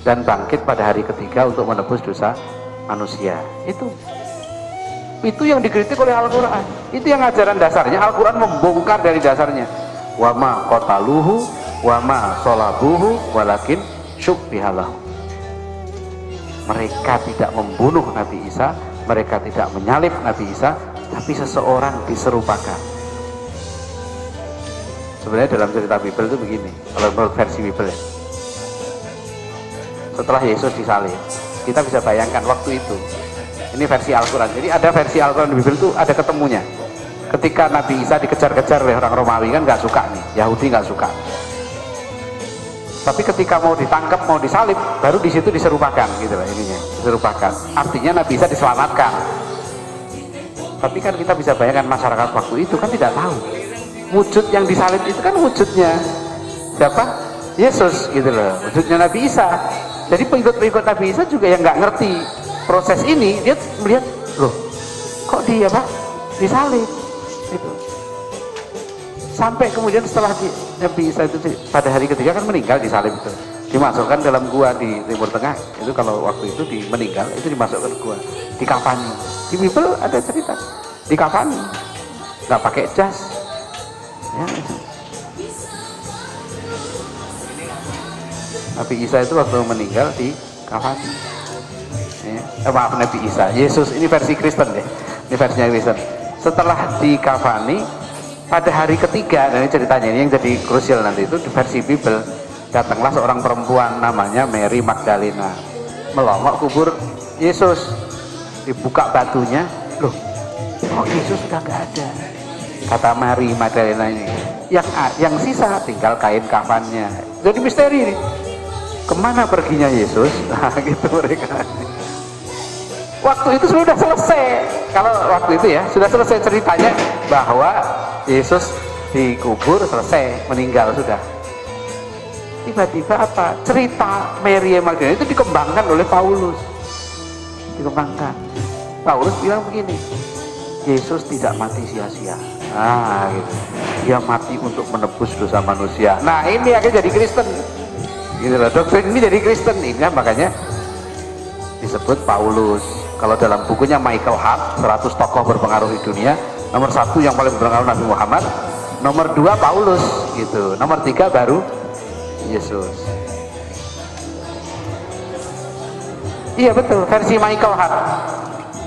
dan bangkit pada hari ketiga untuk menebus dosa manusia. Itu yang dikritik oleh Al-Quran. Itu yang ajaran dasarnya. Al-Quran membongkar dari dasarnya. Wa ma qataluhu wa ma sholabuhu walakin syubbihalahu. Mereka tidak membunuh Nabi Isa, mereka tidak menyalib Nabi Isa, tapi seseorang diserupakan. Sebenarnya dalam cerita Bible itu begini, kalau menurut versi Bible ya. Setelah Yesus disalib, kita bisa bayangkan waktu itu. Ini versi Al-Quran. Jadi ada versi Al-Quran di Bible itu ada ketemunya. Ketika Nabi Isa dikejar-kejar oleh orang Romawi, kan nggak suka nih, Yahudi nggak suka. Tapi ketika mau ditangkap, mau disalib, baru di situ diserupakan, gitu lah ininya, diserupakan. Artinya Nabi Isa diselamatkan. Tapi kan kita bisa bayangkan masyarakat waktu itu kan tidak tahu. Wujud yang disalib itu kan wujudnya siapa? Yesus, gitu loh. Wujudnya Nabi Isa. Jadi pengikut-pengikut Nabi Isa juga yang nggak ngerti proses ini, dia melihat, loh, kok dia Pak disalib? Gitu. Sampai kemudian setelah Nabi Isa itu pada hari ketiga kan meninggal disalib itu, dimasukkan dalam gua di Timur Tengah. Itu kalau waktu itu meninggal itu dimasukkan ke gua, dikafani. Di Bible ada cerita dikafani, nggak pakai jas. Ya. Nabi Isa itu waktu meninggal di kafani. Ya. Maaf, Nabi Isa, Yesus ini versi Kristen deh, ini versinya Kristen. Setelah di kafani pada hari ketiga, dan ini ceritanya ini yang jadi krusial nanti itu di versi Bible, datanglah seorang perempuan namanya Mary Magdalena, melongok kubur Yesus, dibuka batunya, loh, kok Yesus sudah nggak ada? Kata Mary Magdalena ini, yang sisa tinggal kain kafannya. Jadi misteri ini, kemana perginya Yesus? Nah, gitu mereka. Waktu itu sudah selesai. Kalau waktu itu ya sudah selesai ceritanya bahwa Yesus dikubur, selesai, meninggal sudah. Tiba-tiba apa? Cerita Mary Magdalena itu dikembangkan oleh Paulus. Dikembangkan. Paulus bilang begini, Yesus tidak mati sia-sia. Nah, gitu. Dia mati untuk menebus dosa manusia. Nah, ini akhirnya jadi Kristen. Gitu loh, doktrin ini jadi Kristen. Ini kan makanya disebut Paulus. Kalau dalam bukunya Michael Hart, 100 tokoh berpengaruh di dunia, nomor 1 yang paling berpengaruh Nabi Muhammad, nomor 2 Paulus, gitu. Nomor 3 baru Yesus. Iya betul, versi Michael Hart.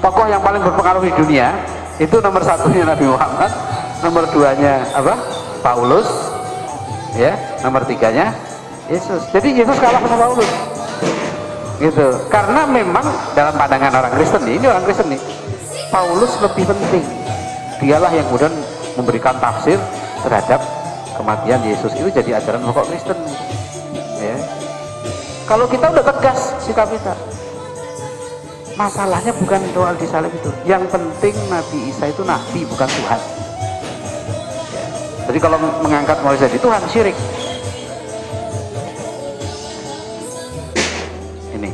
Tokoh yang paling berpengaruh di dunia itu nomor 1-nya Nabi Muhammad, nomor 2-nya apa? Paulus, ya. Nomor 3-nya Yesus. Jadi Yesus kalah sama Paulus. Gitu. Karena memang dalam pandangan orang Kristen ini orang Kristen nih, Paulus lebih penting. Dialah yang kemudian memberikan tafsir terhadap kematian Yesus. Itu jadi ajaran pokok Kristen. Ya. Kalau kita udah tegas sikap kita, masalahnya bukan soal disalib itu. Yang penting Nabi Isa itu nabi, bukan Tuhan. Ya. Jadi kalau mengangkat Muhammad jadi Tuhan, syirik. Ini.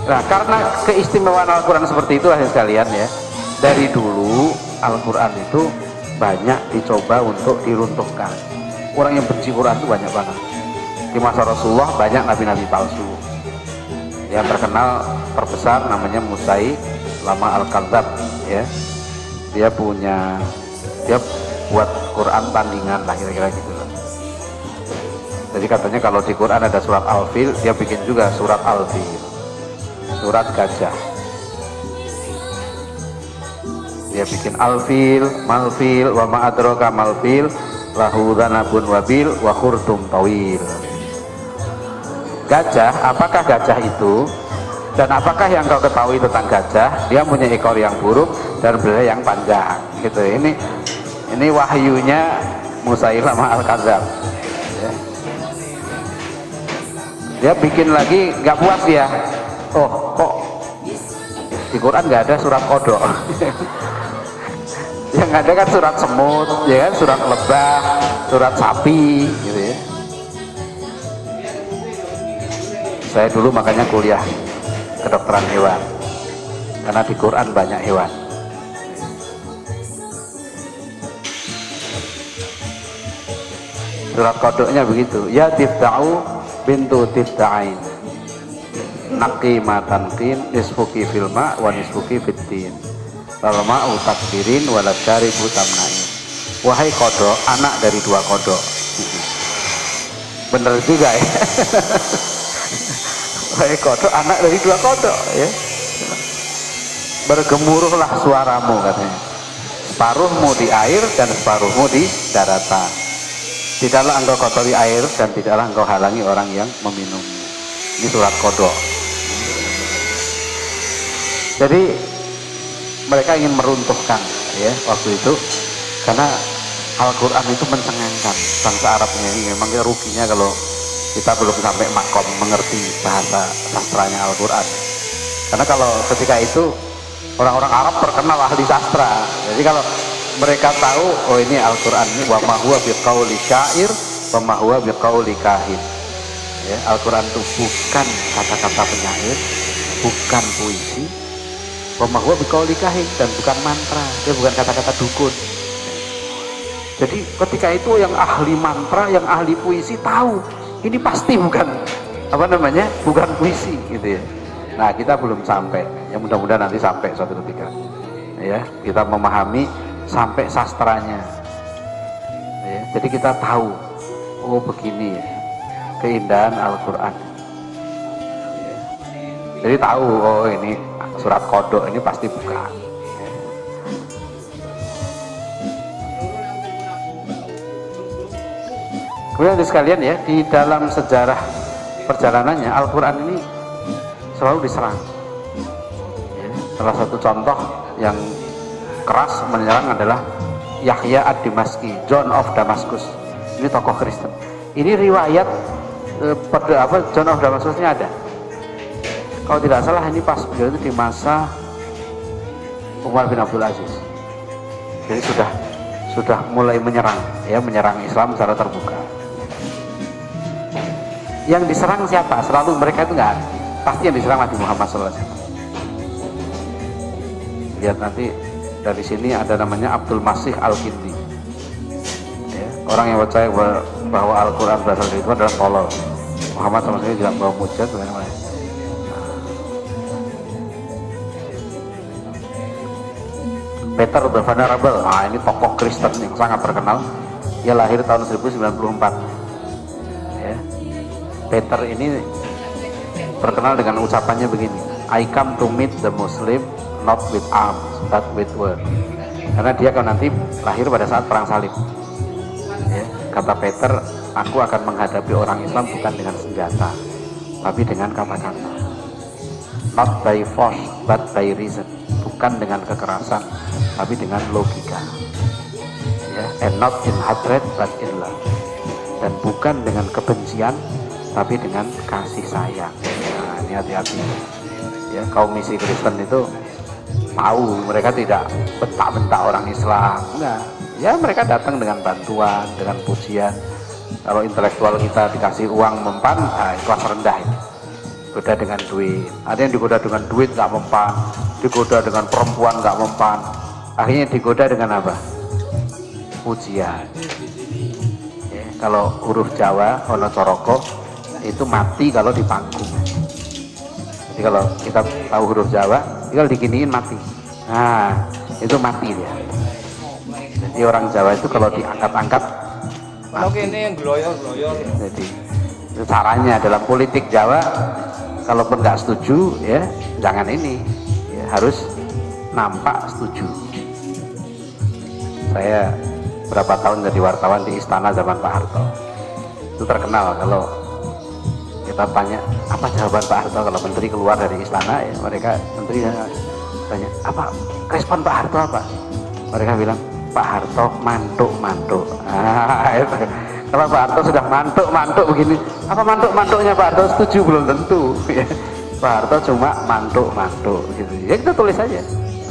Nah, karena keistimewaan Al-Quran seperti itu sekalian ya. Dari dulu Al-Quran itu banyak dicoba untuk diruntuhkan. Orang yang benci Quran itu banyak banget. Di masa Rasulullah banyak nabi-nabi palsu. Yang terkenal terbesar namanya Musailama Al-Kadzab, ya. Dia buat Quran tandingan lah, kira-kira gitu loh. Jadi katanya kalau di Quran ada surat Al-Fil, dia bikin juga surat Al-Fil, surat gajah. Dia bikin Al-Fil, Malfil, wa ma'adroka malfil, lahu dhanabun wabil, wa khurtum tawil. Gajah, apakah gajah itu? Dan apakah yang kau ketahui tentang gajah? Dia punya ekor yang buruk dan belalai yang panjang. Gitu. Ini wahyunya Musailamah Al-Kadzab. Ya. Dia bikin lagi, nggak puas dia. Oh, kok di Quran nggak ada surat kodok? Yang ada kan surat semut, ya kan, surat lebah, surat sapi, gitu ya. Saya dulu makanya kuliah kedokteran hewan, karena di Quran banyak hewan. Surat kodoknya begitu. Ya tifta'u bintu tifta'ain naqi matanqin nisfuki filma wa nisfuki fiddin wal ma'u takbirin walad syaribu tamnain. Wahai kodok, anak dari dua kodok. Bener juga ya. Wahai kodok, anak dari dua kodok ya. Bergemuruhlah suaramu katanya, separuhmu di air dan separuhmu di daratan. Tidaklah engkau kotori air dan tidaklah engkau halangi orang yang meminumnya. Ini surat kodok. Jadi mereka ingin meruntuhkan ya waktu itu, karena Al-Quran itu mencengangkan bangsa Arabnya. Ini memang ruginya kalau kita belum sampai makom mengerti bahasa sastranya Al-Quran. Karena kalau ketika itu orang-orang Arab terkenal ahli sastra. Jadi kalau mereka tahu, oh ini Al-Quran ini wa ma huwa biqauli syair wa ma huwa biqauli kahin. Ya, Al-Quran itu bukan kata-kata penyair, bukan puisi, wa ma huwa biqauli kahin, dan bukan mantra, dia bukan kata-kata dukun. Jadi ketika itu yang ahli mantra, yang ahli puisi tahu ini pasti bukan apa namanya, bukan puisi gitu ya. Nah, kita belum sampai, ya mudah-mudahan nanti sampai suatu ketika ya kita memahami sampai sastranya ya. Jadi kita tahu, oh begini ya keindahan Al-Quran ya. Jadi tahu, oh ini surat kodok ini pasti bukan ya. Kemudian sekalian ya, di dalam sejarah perjalanannya Al-Quran ini selalu diserang ya. Salah satu contoh yang keras menyerang adalah Yahya ad-Dimaski, John of Damascus. Ini tokoh Kristen. Ini riwayat John of Damascusnya ada. Kalau tidak salah ini pas beliau itu di masa Umar bin Abdul Aziz. Jadi sudah mulai menyerang ya, menyerang Islam secara terbuka. Yang diserang siapa? Selalu mereka itu enggak, pasti yang diserang Nabi Muhammad SAW. Lihat nanti dari sini ada namanya Abdul Masih Al-Kindi ya, orang yang percaya bahwa Al-Quran berasal dari itu adalah tolol. Muhammad sama sekali juga bawa mujizat. Peter the Venerable, nah ini tokoh Kristen yang sangat terkenal. Dia lahir tahun 1094 ya. Peter ini terkenal dengan ucapannya begini, I come to meet the Muslim not with arms but with word. Karena dia kan nanti lahir pada saat perang salib ya. Kata Peter, aku akan menghadapi orang Islam bukan dengan senjata tapi dengan kata-kata. Not by force but by reason. Bukan dengan kekerasan tapi dengan logika ya. And not in hatred but in love. Dan bukan dengan kebencian tapi dengan kasih sayang. Nah, ini hati-hati ya, kaum misi Kristen itu tahu, mereka tidak bentak-bentak orang Islam, enggak ya, mereka datang dengan bantuan, dengan pujian. Kalau intelektual kita dikasih uang mempan, nah kelas rendah itu. Beda dengan duit. Ada yang digoda dengan duit nggak mempan, digoda dengan perempuan nggak mempan, akhirnya digoda dengan apa? Pujian ya. Kalau huruf Jawa ono coroko itu mati kalau di panggung. Jadi kalau kita tahu huruf Jawa, tinggal diginiin mati. Nah, itu mati dia. Jadi orang Jawa itu kalau diangkat-angkat Oke, ini yang gloyor. Jadi itu caranya dalam politik Jawa. Kalaupun nggak setuju ya, jangan ini ya, harus nampak setuju. Saya berapa tahun jadi wartawan di istana zaman Pak Harto. Itu terkenal kalau ya, Kita tanya apa jawaban Pak Harto kalau menteri keluar dari istana, ya mereka menteri tanya apa respon Pak Harto apa, mereka bilang Pak Harto mantuk. Itu. Kalau Pak Harto sudah mantuk begini, apa mantuknya Pak Harto setuju belum tentu. Pak Harto cuma mantuk gitu. Ya kita tulis aja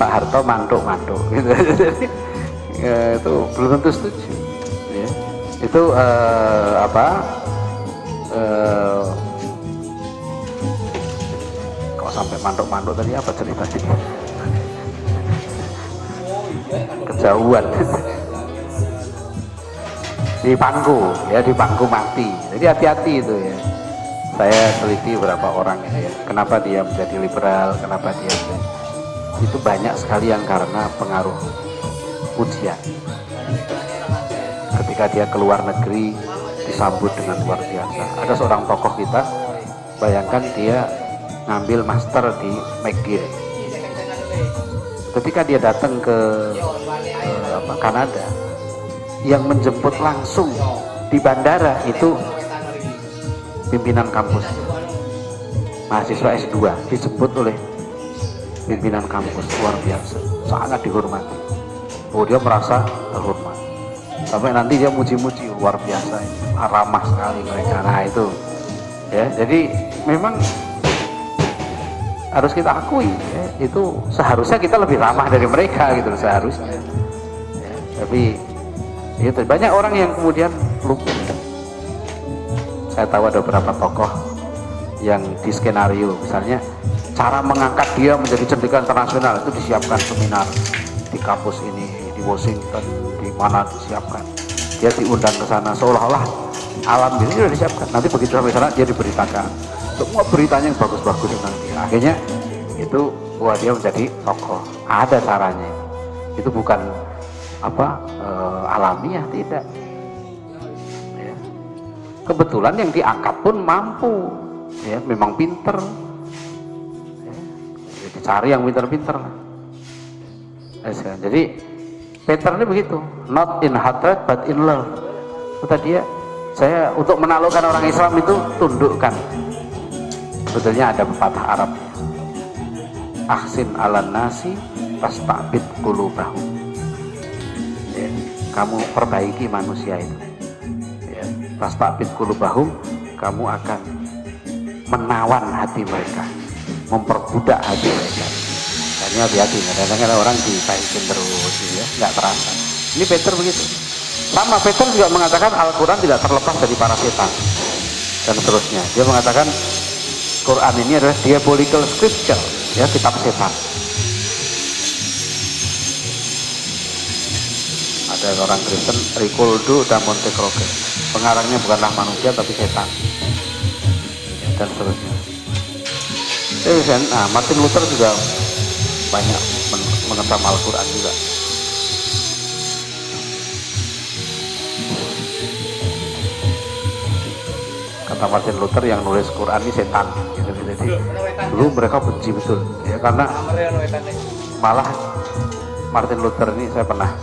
Pak Harto mantuk gitu. Jadi itu belum tentu setuju. Ya. Itu kok sampai mantuk tadi apa ceritanya? Kejauhan. Di bangku mati. Jadi hati-hati itu ya. Saya teliti beberapa orang ya. Kenapa dia menjadi liberal, kenapa dia itu banyak sekali yang karena pengaruh ujian. Ketika dia keluar negeri disambut dengan luar biasa. Ada seorang tokoh kita, bayangkan dia ngambil master di McGill. Ketika dia datang ke Kanada, yang menjemput langsung di bandara itu pimpinan kampus, mahasiswa S2 dijemput oleh pimpinan kampus, luar biasa, sangat dihormati. Oh, dia merasa terhormat sampai nanti dia muji-muji, luar biasa, ramah sekali mereka. Nah itu ya, jadi memang harus kita akui ya, itu seharusnya kita lebih ramah dari mereka gitu seharusnya ya, tapi itu banyak orang yang kemudian lupa. Saya tahu ada beberapa tokoh yang di skenario, misalnya cara mengangkat dia menjadi cendekia internasional itu disiapkan seminar di kampus ini, di Washington, di mana disiapkan. Dia diundang ke sana seolah-olah alam ini sudah disiapkan. Nanti begitu sampai sana dia diberitakan semua beritanya yang bagus-bagus tentang dia. Akhirnya itu buat dia menjadi tokoh. Ada caranya. Itu bukan alamiah, tidak. Ya. Kebetulan yang diangkat pun mampu, ya, memang pinter. Ya. Jadi cari yang pinter-pinter. Jadi Peter ini begitu, not in hatred but in love. Kata dia, saya untuk menaklukkan orang Islam itu tundukkan. Sebetulnya ada pepatah Arab, ahsin ala nasi tastabid qulubahum. Ya, kamu perbaiki manusia itu, ya, tastabid qulubahum, kamu akan menawan hati mereka, memperbudak hati mereka. Ini hati-hati, kadang-kadang orang dibaikin terus, ya, nggak terasa. Ini Peter begitu. Sama Peter juga mengatakan Al-Quran tidak terlepas dari para setan dan seterusnya. Dia mengatakan Quran ini adalah diabolical scripture, ya, kitab setan. Ada orang Kristen, Ricoldo da Montecroce, pengarangnya bukanlah manusia tapi setan, ya, dan seterusnya. Nah, Martin Luther juga banyak mengetahui Al-Quran juga. Kata Martin Luther, yang nulis Quran ini setan gitu. Jadi dulu mereka benci betul ya, karena malah Martin Luther ini saya pernah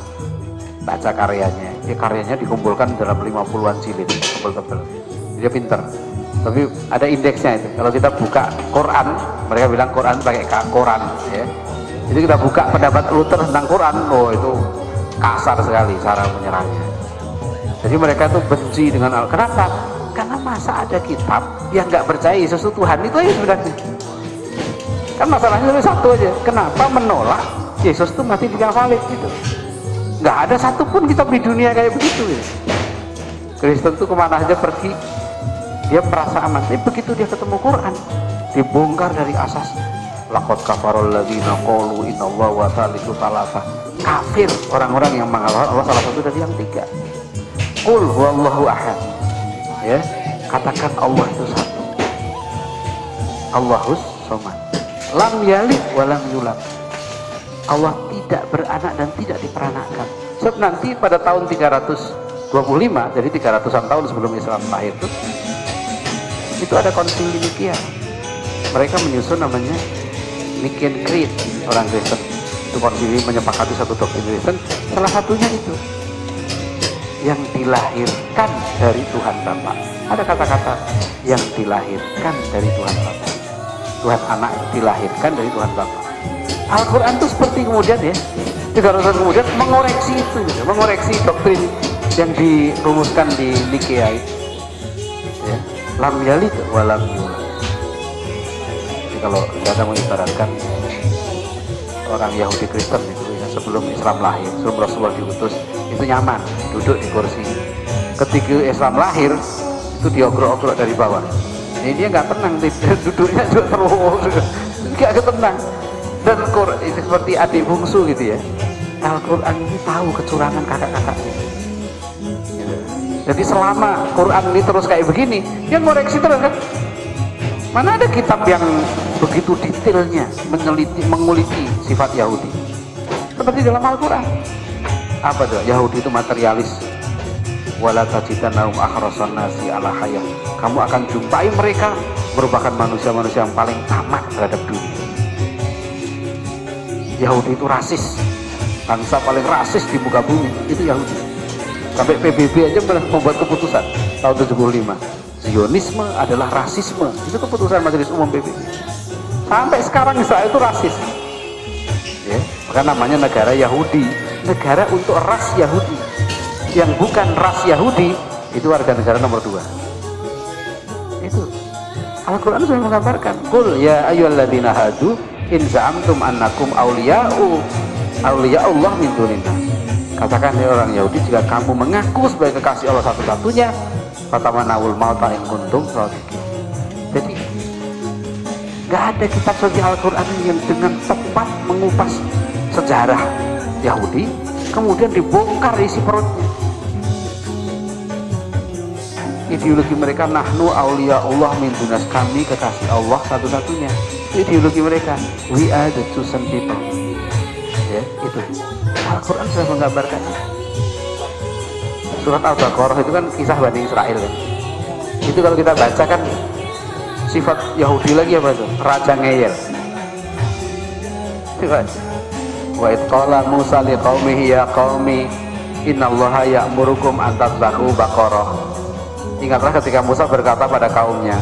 baca karyanya. Karyanya dikumpulkan dalam 50-an jilid, tebel-tebel. Dia pinter, tapi ada indeksnya itu. Kalau kita buka Quran, mereka bilang Quran pakai Quran ya. Jadi kita buka pendapat Luther tentang Quran, oh itu kasar sekali cara menyerangnya. Jadi mereka tuh benci dengan Al-Quran. Kenapa? Karena masa ada kitab yang nggak percaya Yesus itu Tuhan, itu aja sebenarnya. Kan masalahnya cuma satu aja. Kenapa menolak Yesus itu mati di Kavalit gitu? Nggak ada satupun kitab di dunia kayak begitu ya. Kristen tuh kemana aja pergi, dia merasa aman. Tapi begitu dia ketemu Quran, dibongkar dari asas. Laqad kafarul ladzina qalu innallaha wa thalithu tsalatsa. Kafir orang-orang yang mengalah Allah salah satu dari yang tiga. Qul huwallahu ahad. Ya, katakan Allah itu satu. Allahus somad. Lam yalid wa lam yulad. Allah tidak beranak dan tidak diperanakkan. Sebab nanti pada tahun 325, jadi 300-an tahun sebelum Islam lahir itu ada konsili Nikia. Mereka menyusun namanya Nicene Creed, orang Kristen. Itu konsili menyepakati satu doktrin Kristen. Salah satunya itu yang dilahirkan dari Tuhan Bapa. Ada kata-kata yang dilahirkan dari Tuhan Bapa. Tuhan Anak dilahirkan dari Tuhan Bapa. Al-Quran itu seperti kemudian ya, 300 tahun kemudian mengoreksi itu, gitu. Mengoreksi doktrin yang dirumuskan di Nikea itu. Ya. Lam yalid wa lam yulad. Jadi kalau kita mau ibaratkan orang Yahudi Kristen itu ya, sebelum Islam lahir, sebelum Rasulullah diutus, itu nyaman duduk di kursi. Ketika Islam lahir, itu diogrok-ogrok dari bawah. Ini dia nggak tenang, duduknya juga terus, nggak tenang. Dan Quran itu seperti adik bungsu gitu ya. Al-Quran ini tahu kecurangan kakak-kakaknya. Gitu. Jadi selama Quran ini terus kayak begini, dia ngoreksi terus kan. Mana ada kitab yang begitu detailnya menguliti sifat Yahudi seperti dalam Al-Quran. Apa tuh? Yahudi itu materialis. Wala tajidannahum ahrasan nasi ala hayah. Kamu akan jumpai mereka merupakan manusia-manusia yang paling tamak terhadap dunia. Yahudi itu rasis, bangsa paling rasis di muka bumi itu Yahudi. Sampai PBB aja pernah membuat keputusan tahun 75, Zionisme adalah rasisme. Itu keputusan Majelis Umum PBB. Sampai sekarang Israel itu rasis. Ya, maka namanya negara Yahudi, negara untuk ras Yahudi. Yang bukan ras Yahudi itu warga negara nomor 2. Itu Al-Quran sudah menggambarkan. Qul ya ayyuhalladzina hadu in za'amtum annakum awliya'ullah min dunillah. Katakan ya orang Yahudi, jika kamu mengaku sebagai kekasih Allah satu-satunya, fatamanawul mauta in kuntum shadiqin. Jadi nggak ada kitab suci Al-Quran yang dengan tepat mengupas sejarah Yahudi kemudian dibongkar isi perutnya. Ideologi mereka nahnu awliya'ullah min dunas, kami kekasih Allah satu-satunya. Ideologi mereka we are the chosen people. Ya, itu Al-Quran sudah menggambarkannya. Surat Al-Baqarah itu kan kisah Bani Israel kan. Itu kalau kita baca kan sifat Yahudi lagi apa itu? Raja ngeyel. Wa id qala Musa liqaumihi ya qaumi innallaha ya'murukum an tadhbahu baqarah. Ingatlah ketika Musa berkata pada kaumnya,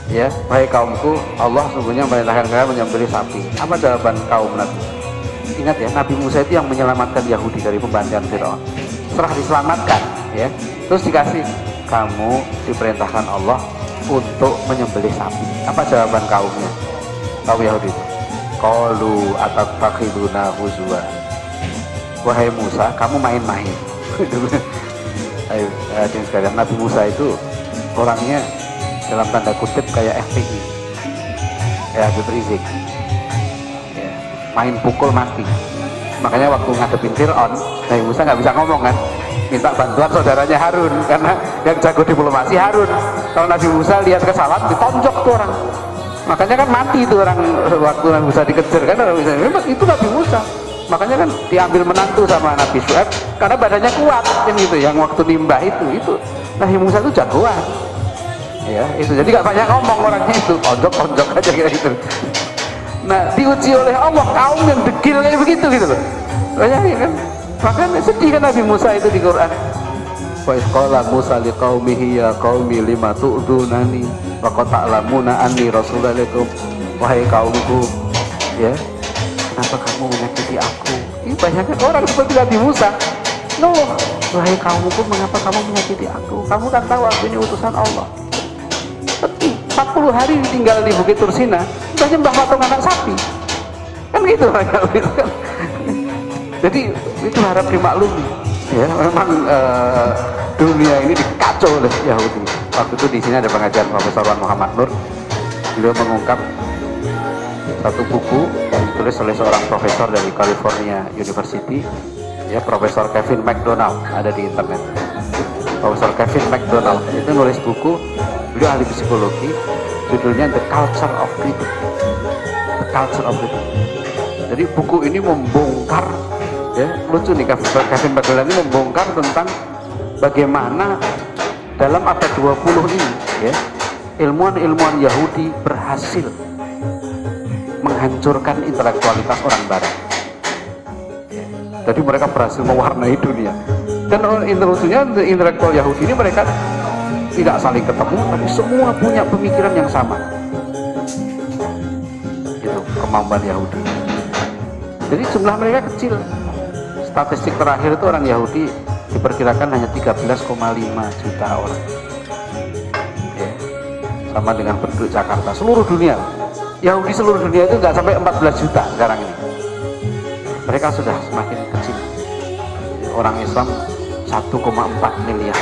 ya, wahai kaumku, Allah sungguhnya memerintahkan kalian menyembelih sapi. Apa jawaban kaum Nabi? Ingat ya, Nabi Musa itu yang menyelamatkan Yahudi dari pembantian Firaun. Setelah diselamatkan, ya, terus dikasih, kamu diperintahkan Allah untuk menyembelih sapi. Apa jawaban kaumnya? Kaum Yahudi itu, qalu atattakhiduna huzwa. Wahai Musa, kamu main-main. Ayo, sekalian, Nabi Musa itu orangnya dalam tanda kutip kayak FPI, ya Habib Rizik, ya, main pukul mati. Makanya waktu ngadepin Fir'aun, Nabi Musa nggak bisa ngomong kan, minta bantuan saudaranya Harun, karena yang jago diplomasi Harun. Kalau Nabi Musa lihat kesalahan, ditonjok tuh orang. Makanya kan mati itu orang waktu Nabi Musa dikejar kan, memang itu Nabi Musa. Makanya kan diambil menantu sama Nabi Syuaib karena badannya kuat kan gitu. Yang waktu nimbah itu Nabi Musa itu jagoan. Ya, itu jadi nggak banyak ngomong orangnya itu, onjok aja kayak gitu. Nah, diuji oleh Allah kaum yang degil kayak begitu gitu loh. Bayangin kan, makanya sedih kan Nabi Musa itu di Quran. Wa qala Musa liqaumihi ya qaumi lima tu'dunani wa qad ta'lamuna anni rasululaikum. Wahai kaumku, ya, kenapa kamu menyakiti aku? Ini bayangkan orang seperti Nabi Musa. No, wahai kaumku, mengapa kamu menyakiti aku? Kamu kan tahu aku ini utusan Allah. 40 hari tinggal di Bukit Tursina, udah nyembah patung anak sapi. Kan gitu kan. Jadi itu harap dimaklumi. Ya, memang dunia ini dikacau oleh Yahudi. Waktu itu di sini ada pengajar Profesor Wan Muhammad Nur. Beliau mengungkap satu buku yang ditulis oleh seorang profesor dari California University, ya, Profesor Kevin McDonald, ada di internet. Profesor Kevin McDonald itu nulis buku, beliau ahli psikologi, judulnya The Culture of Greed. The Culture of Greed. Jadi buku ini membongkar, ya, lucu nih, Kevin McDonald ini membongkar tentang bagaimana dalam abad 20 ini, ya, ilmuwan-ilmuwan Yahudi berhasil menghancurkan intelektualitas orang Barat. Ya, jadi mereka berhasil mewarnai dunia. Dan lucunya intelektual Yahudi ini mereka tidak saling ketemu, tapi semua punya pemikiran yang sama. Itu kemampuan Yahudi. Jadi jumlah mereka kecil. Statistik terakhir itu orang Yahudi diperkirakan hanya 13,5 juta orang. Ya. Sama dengan penduduk Jakarta, seluruh dunia. Yahudi seluruh dunia itu nggak sampai 14 juta sekarang ini. Mereka sudah semakin kecil. Orang Islam 1,4 miliar.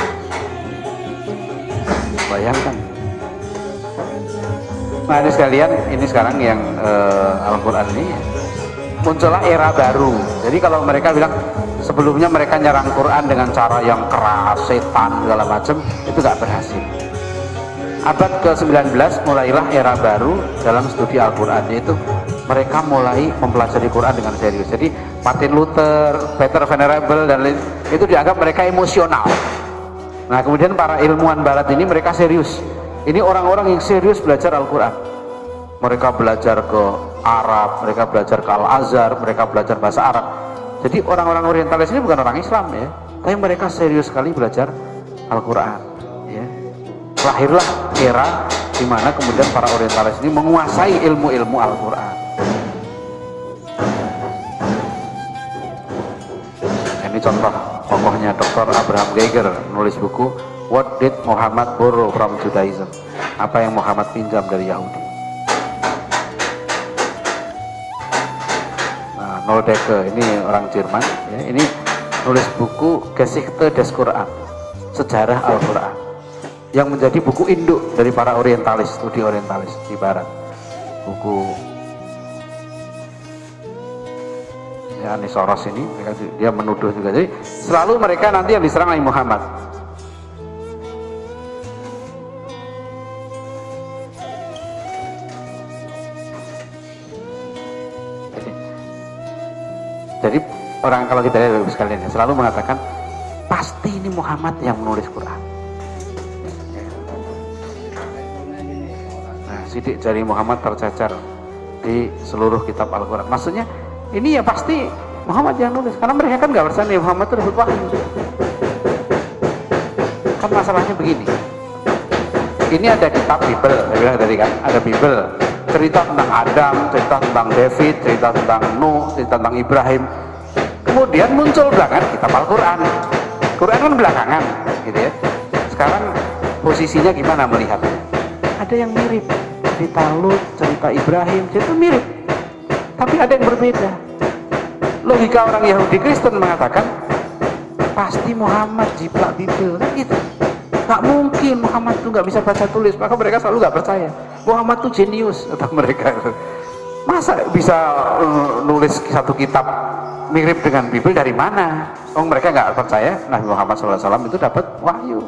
Bayangkan. Nah ini sekalian, ini sekarang yang Al-Quran ini muncullah era baru. Jadi kalau mereka bilang sebelumnya mereka nyerang Quran dengan cara yang keras, setan segala macam, itu gak berhasil. Abad ke-19 mulailah era baru dalam studi Al-Quran, yaitu mereka mulai mempelajari Quran dengan serius. Jadi Martin Luther, Peter Venerable dan lain itu dianggap mereka emosional. Nah kemudian para ilmuwan barat ini mereka serius. Ini orang-orang yang serius belajar Al-Quran. Mereka belajar ke Arab, mereka belajar ke Al-Azhar, mereka belajar bahasa Arab. Jadi orang-orang orientalis ini bukan orang Islam ya, tapi mereka serius sekali belajar Al-Quran ya. Lahirlah era di mana kemudian para orientalis ini menguasai ilmu-ilmu Al-Quran. Ini contoh tokohnya Dr. Abraham Geiger menulis buku What Did Muhammad Borrow from Judaism? Apa yang Muhammad pinjam dari Yahudi? Nah, Noldeke ini orang Jerman, ya, ini nulis buku Geschichte des Quran, sejarah Al-Quran, yang menjadi buku induk dari para orientalis, studi orientalis di Barat. Buku ya, ini Soros ini, dia menuduh juga. Jadi selalu mereka nanti yang diserang oleh Muhammad. Jadi orang kalau kita lihat sekalian ya, selalu mengatakan pasti ini Muhammad yang menulis Quran. Nah, sidik jari Muhammad tercecer di seluruh kitab Al-Quran. Maksudnya ini ya pasti Muhammad yang nulis, karena mereka kan nggak percaya Muhammad itu dapat wahyu. Kan masalahnya begini. Ini ada kitab Bible, saya bilang tadi kan, ada Bible. Cerita tentang Adam, cerita tentang David, cerita tentang Nuh, cerita tentang Ibrahim. Kemudian muncul belakangan kitab Al-Quran. Quran kan belakangan, gitu ya. Sekarang posisinya gimana melihatnya? Ada yang mirip, cerita Lut, cerita Ibrahim, cerita mirip. Tapi ada yang berbeda. Logika orang Yahudi Kristen mengatakan pasti Muhammad jiplak Bible, kan gitu. Gak mungkin Muhammad itu gak bisa baca tulis, maka mereka selalu gak percaya Muhammad itu jenius, kata mereka. Masa bisa nulis satu kitab mirip dengan Bible dari mana? Oh, mereka gak percaya Nabi Muhammad SAW itu dapat wahyu.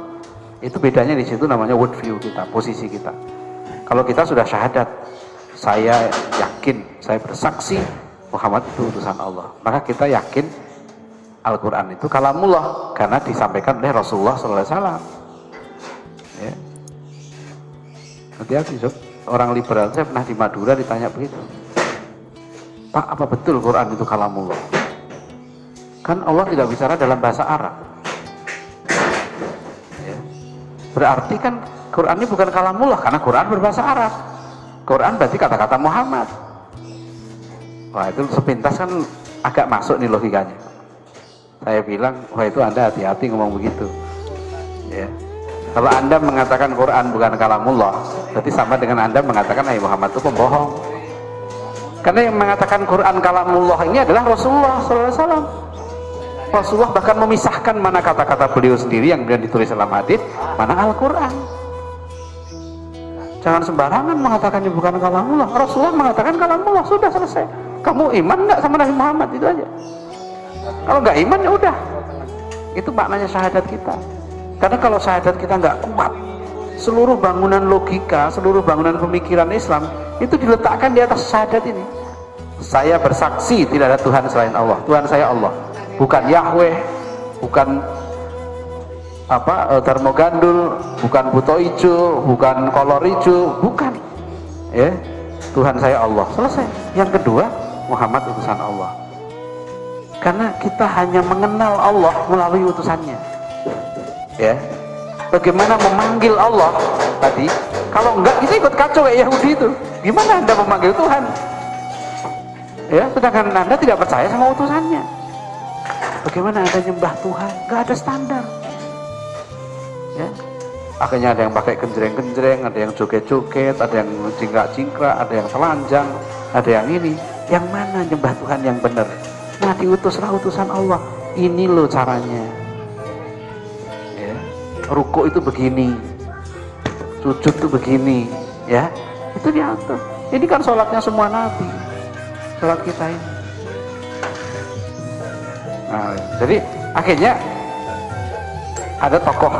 Itu bedanya di situ, namanya worldview kita, posisi kita. Kalau kita sudah syahadat, saya yakin, saya bersaksi Muhammad itu utusan Allah, maka kita yakin Al-Quran itu kalamullah karena disampaikan oleh Rasulullah SAW. Ya. Hati-hati sob, orang liberal, saya pernah di Madura ditanya begitu, Pak, apa betul Quran itu kalamullah? Kan Allah tidak bicara dalam bahasa Arab ya. Berarti kan Quran ini bukan kalamullah karena Quran berbahasa Arab. Quran berarti kata-kata Muhammad. Wah, itu sepintas kan agak masuk nih logikanya. Saya bilang, wah itu Anda hati-hati ngomong begitu ya. Kalau Anda mengatakan Quran bukan kalamullah, berarti sama dengan Anda mengatakan Nabi Muhammad itu pembohong. Karena yang mengatakan Quran kalamullah ini adalah Rasulullah SAW. Rasulullah bahkan memisahkan mana kata-kata beliau sendiri yang kemudian ditulis dalam hadis, mana Al-Quran. Jangan sembarangan mengatakannya bukan kalamullah. Rasulullah mengatakan kalamullah, sudah selesai. Kamu iman nggak sama Nabi Muhammad, itu aja. Kalau nggak iman ya udah. Itu maknanya syahadat kita. Karena kalau syahadat kita nggak kuat, seluruh bangunan logika, seluruh bangunan pemikiran Islam itu diletakkan di atas syahadat ini. Saya bersaksi tidak ada Tuhan selain Allah. Tuhan saya Allah, bukan Yahweh, bukan termogandul, bukan buto ijo, bukan kolor ijo, bukan. Ya, Tuhan saya Allah. Selesai. Yang kedua, Muhammad utusan Allah. Karena kita hanya mengenal Allah melalui utusannya. Ya, bagaimana memanggil Allah tadi. Kalau enggak kita ikut kacau kayak Yahudi itu. Gimana Anda memanggil Tuhan? Ya, sedangkan Anda tidak percaya sama utusannya. Bagaimana Anda nyembah Tuhan? Enggak ada standar. Ya. Akhirnya ada yang pakai genjreng-genjreng, ada yang joget-joget, ada yang jingkrak-jingkrak, ada yang telanjang, ada yang ini. Yang mana nyembah Tuhan yang benar? Nah, diutuslah utusan Allah. Ini loh caranya. Ya. Ruku itu begini, sujud itu begini, ya. Itu diatur. Ini kan sholatnya semua Nabi. Sholat kita ini. Nah, jadi akhirnya ada tokoh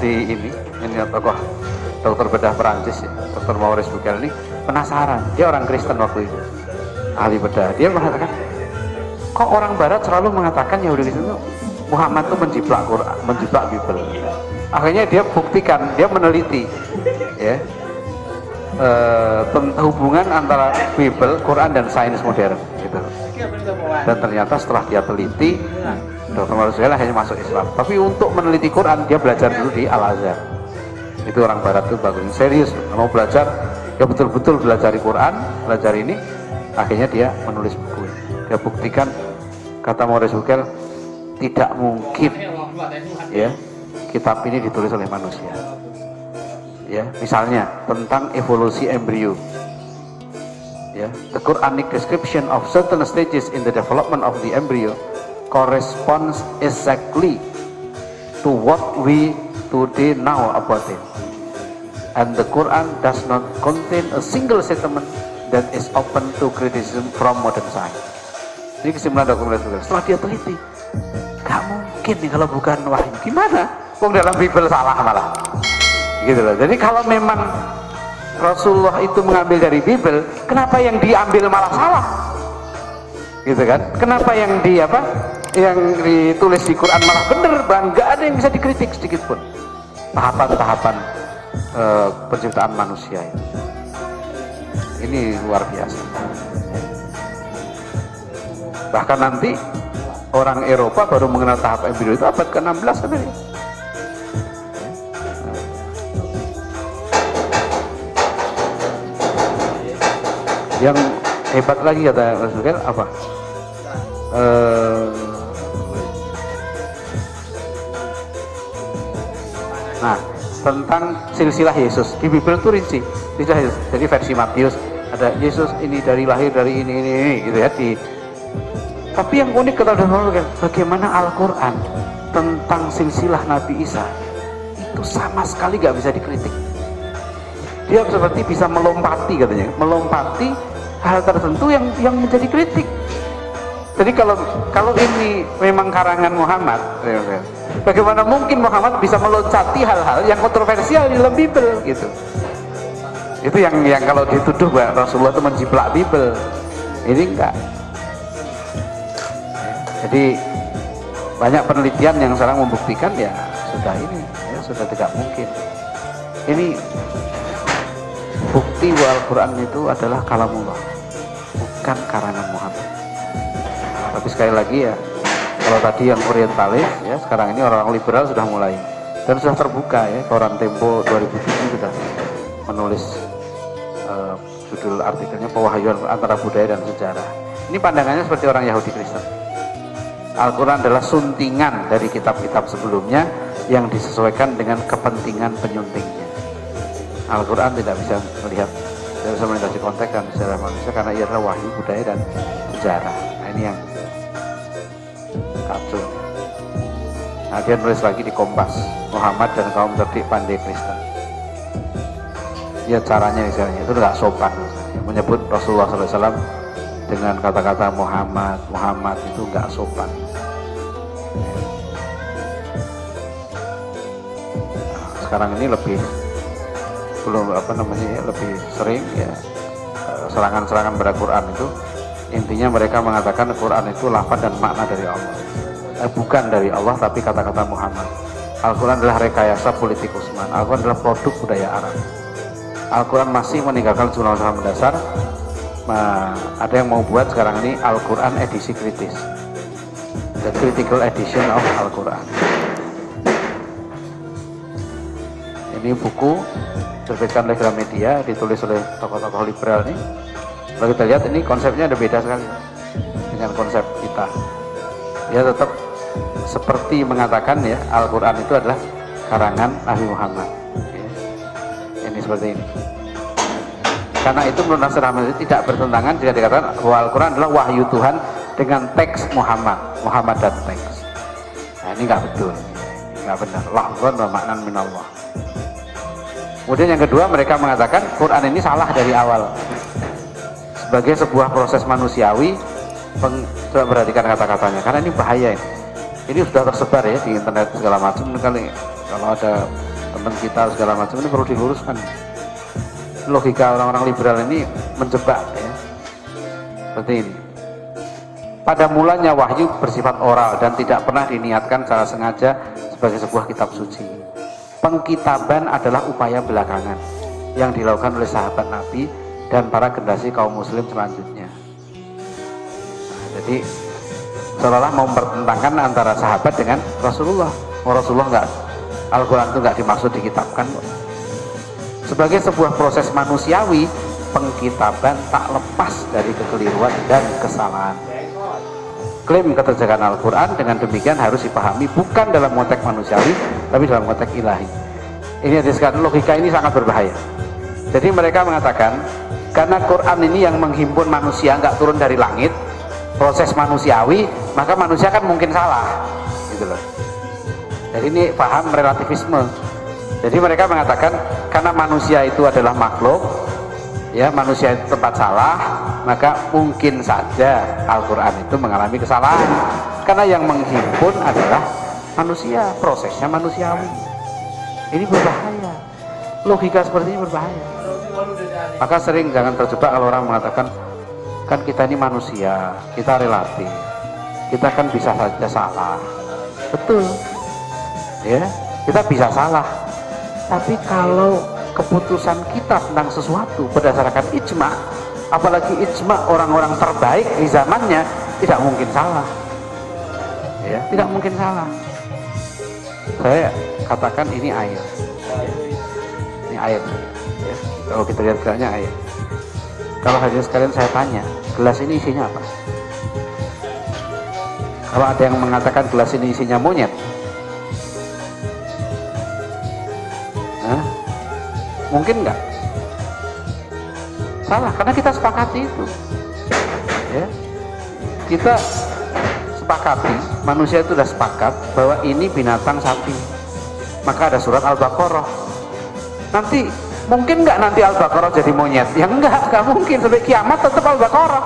di ini tokoh dokter bedah Perancis ya, Dr. Maurice Bucaille ini penasaran. Dia orang Kristen waktu itu, ahli bedah. Dia mengatakan, kok orang Barat selalu mengatakan Yahudi Kristen itu Muhammad itu menjiplak Quran, menjiplak Bible. Akhirnya dia buktikan, dia meneliti, ya, hubungan antara Bible, Quran dan sains modern, gitu. Dan ternyata setelah dia teliti, Dr. Maurice Bucaille akhirnya masuk Islam. Tapi untuk meneliti Quran, dia belajar dulu di Al-Azhar. Itu orang Barat tuh bagus, serius, mau belajar, dia betul-betul belajar Quran, belajar ini, akhirnya dia menulis buku. Dia buktikan, kata Maurice Bucaille, tidak mungkin, ya, kitab ini ditulis oleh manusia. Ya, misalnya tentang evolusi embrio. Ya, the Quranic description of certain stages in the development of the embryo corresponds exactly to what we today know about it. And the Quran does not contain a single statement that is open to criticism from modern science. Ini kesimpulan dokumen setelah dia teliti, gak mungkin nih kalau bukan wahyu. Gimana? Kok dalam Bible salah malah? Gitu loh. Jadi kalau memang Rasulullah itu mengambil dari Bible, kenapa yang diambil malah salah? Gitu kan? Kenapa yang yang ditulis di Quran malah benar, nggak ada yang bisa dikritik sedikit pun. Tahapan-tahapan penciptaan manusia ini luar biasa. Bahkan nanti orang Eropa baru mengenal tahap embrio itu abad ke-16 sebenarnya. Yang hebat lagi kata Rasulullah apa? Nah, tentang silsilah Yesus di Bible itu rinci silsilah Yesus. Jadi versi Matius ada Yesus ini dari lahir dari ini gitu ya. Tapi yang unik kata Rasulullah, bagaimana Al-Quran tentang silsilah Nabi Isa itu sama sekali gak bisa dikritik. Dia seperti bisa melompati katanya, melompati hal tertentu yang menjadi kritik. Jadi kalau ini memang karangan Muhammad, bagaimana mungkin Muhammad bisa meloncati hal-hal yang kontroversial di dalam Bible gitu. Itu yang kalau dituduh bahwa Rasulullah itu menjiplak Bible, ini enggak. Jadi banyak penelitian yang sekarang membuktikan ya sudah tidak mungkin. Ini bukti bahwa Al-Quran itu adalah kalamullah, bukan karangan Muhammad. Tapi sekali lagi ya, kalau tadi yang orientalis ya, sekarang ini orang liberal sudah mulai dan sudah terbuka ya. Koran Tempo 2007 sudah menulis judul artikelnya Pewahyuan Antara Budaya dan Sejarah. Ini pandangannya seperti orang Yahudi Kristen. Al-Quran adalah suntingan dari kitab-kitab sebelumnya yang disesuaikan dengan kepentingan penyuntingnya. Al-Quran tidak bisa melihat, tidak bisa melintasi konteks dan sejarah manusia karena ia adalah wahyu, budaya dan sejarah. Nah, ini yang kacau. Nah, dia nulis lagi di Kompas, Muhammad dan kaum cerdik pandai Kristen. Ya caranya misalnya itu nggak sopan, menyebut Rasulullah SAW dengan kata-kata Muhammad itu nggak sopan. Nah, sekarang ini lebih lebih sering ya serangan-serangan pada Quran itu intinya mereka mengatakan Quran itu lafaz dan makna dari Allah, bukan dari Allah tapi kata-kata Muhammad. Al-Quran adalah rekayasa politik Utsman. Al-Quran adalah produk budaya Arab. Al-Quran masih meninggalkan jurnal-jurnal mendasar. Ada yang mau buat sekarang ini Al-Quran edisi kritis, the critical edition of Al-Quran. Ini buku terbitkan oleh Gramedia, ditulis oleh tokoh-tokoh liberal ini. Kalau kita lihat ini konsepnya ada beda sekali dengan konsep kita. Dia tetap seperti mengatakan ya, Al-Quran itu adalah karangan Nabi Muhammad. Ya. Ini seperti ini. Karena itu menurut Nasir Ahmad itu tidak bertentangan jika dikatakan bahwa Al-Quran adalah wahyu Tuhan dengan teks Muhammad dan teks. Nah ini nggak betul, nggak benar. Lafzan wa maknan minallah. Kemudian yang kedua, mereka mengatakan Quran ini salah dari awal sebagai sebuah proses manusiawi. Coba perhatikan kata-katanya, karena ini bahaya ini. Ini sudah tersebar ya di internet segala macam. Kalau ada teman kita segala macam, ini perlu diluruskan. Logika orang-orang liberal ini menjebak ya. Seperti ini. Pada mulanya wahyu bersifat oral dan tidak pernah diniatkan secara sengaja sebagai sebuah kitab suci. Pengkitaban adalah upaya belakangan yang dilakukan oleh sahabat Nabi dan para generasi kaum muslim selanjutnya. Nah, jadi seolah-olah mempertentangkan antara sahabat dengan Rasulullah. Rasulullah enggak, Al-Quran itu enggak dimaksud dikitabkan. Sebagai sebuah proses manusiawi, pengkitaban tak lepas dari kekeliruan dan kesalahan. Klaim keterjagaan Al-Quran dengan demikian harus dipahami bukan dalam konteks manusiawi, tapi dalam konteks ilahi. Ini sekali logika ini sangat berbahaya. Jadi mereka mengatakan karena Quran ini yang menghimpun manusia, nggak turun dari langit, proses manusiawi, maka manusia kan mungkin salah, gitu loh. Jadi ini paham relativisme. Jadi mereka mengatakan karena manusia itu adalah makhluk, ya manusia itu tempat salah, maka mungkin saja Al-Quran itu mengalami kesalahan karena yang menghimpun adalah manusia, prosesnya manusiawi. Ini berbahaya, logika seperti ini berbahaya. Maka sering jangan terjebak kalau orang mengatakan kan kita ini manusia, kita relatif, kita kan bisa saja salah. Betul ya, kita bisa salah, tapi kalau keputusan kita tentang sesuatu berdasarkan ijma, apalagi ijma orang-orang terbaik di zamannya, tidak mungkin salah ya, tidak mungkin salah. Saya katakan ini air, ini air ya. Kalau kita lihat geraknya air. Kalau hadirin sekalian saya tanya, gelas ini isinya apa? Kalau ada yang mengatakan gelas ini isinya monyet, mungkin enggak? Salah, karena kita sepakati itu ya. Kita sepakati, manusia itu sudah sepakat bahwa ini binatang sapi, maka ada surat Al-Baqarah. Nanti mungkin enggak nanti Al-Baqarah jadi monyet? Ya enggak mungkin, sampai kiamat tetap Al-Baqarah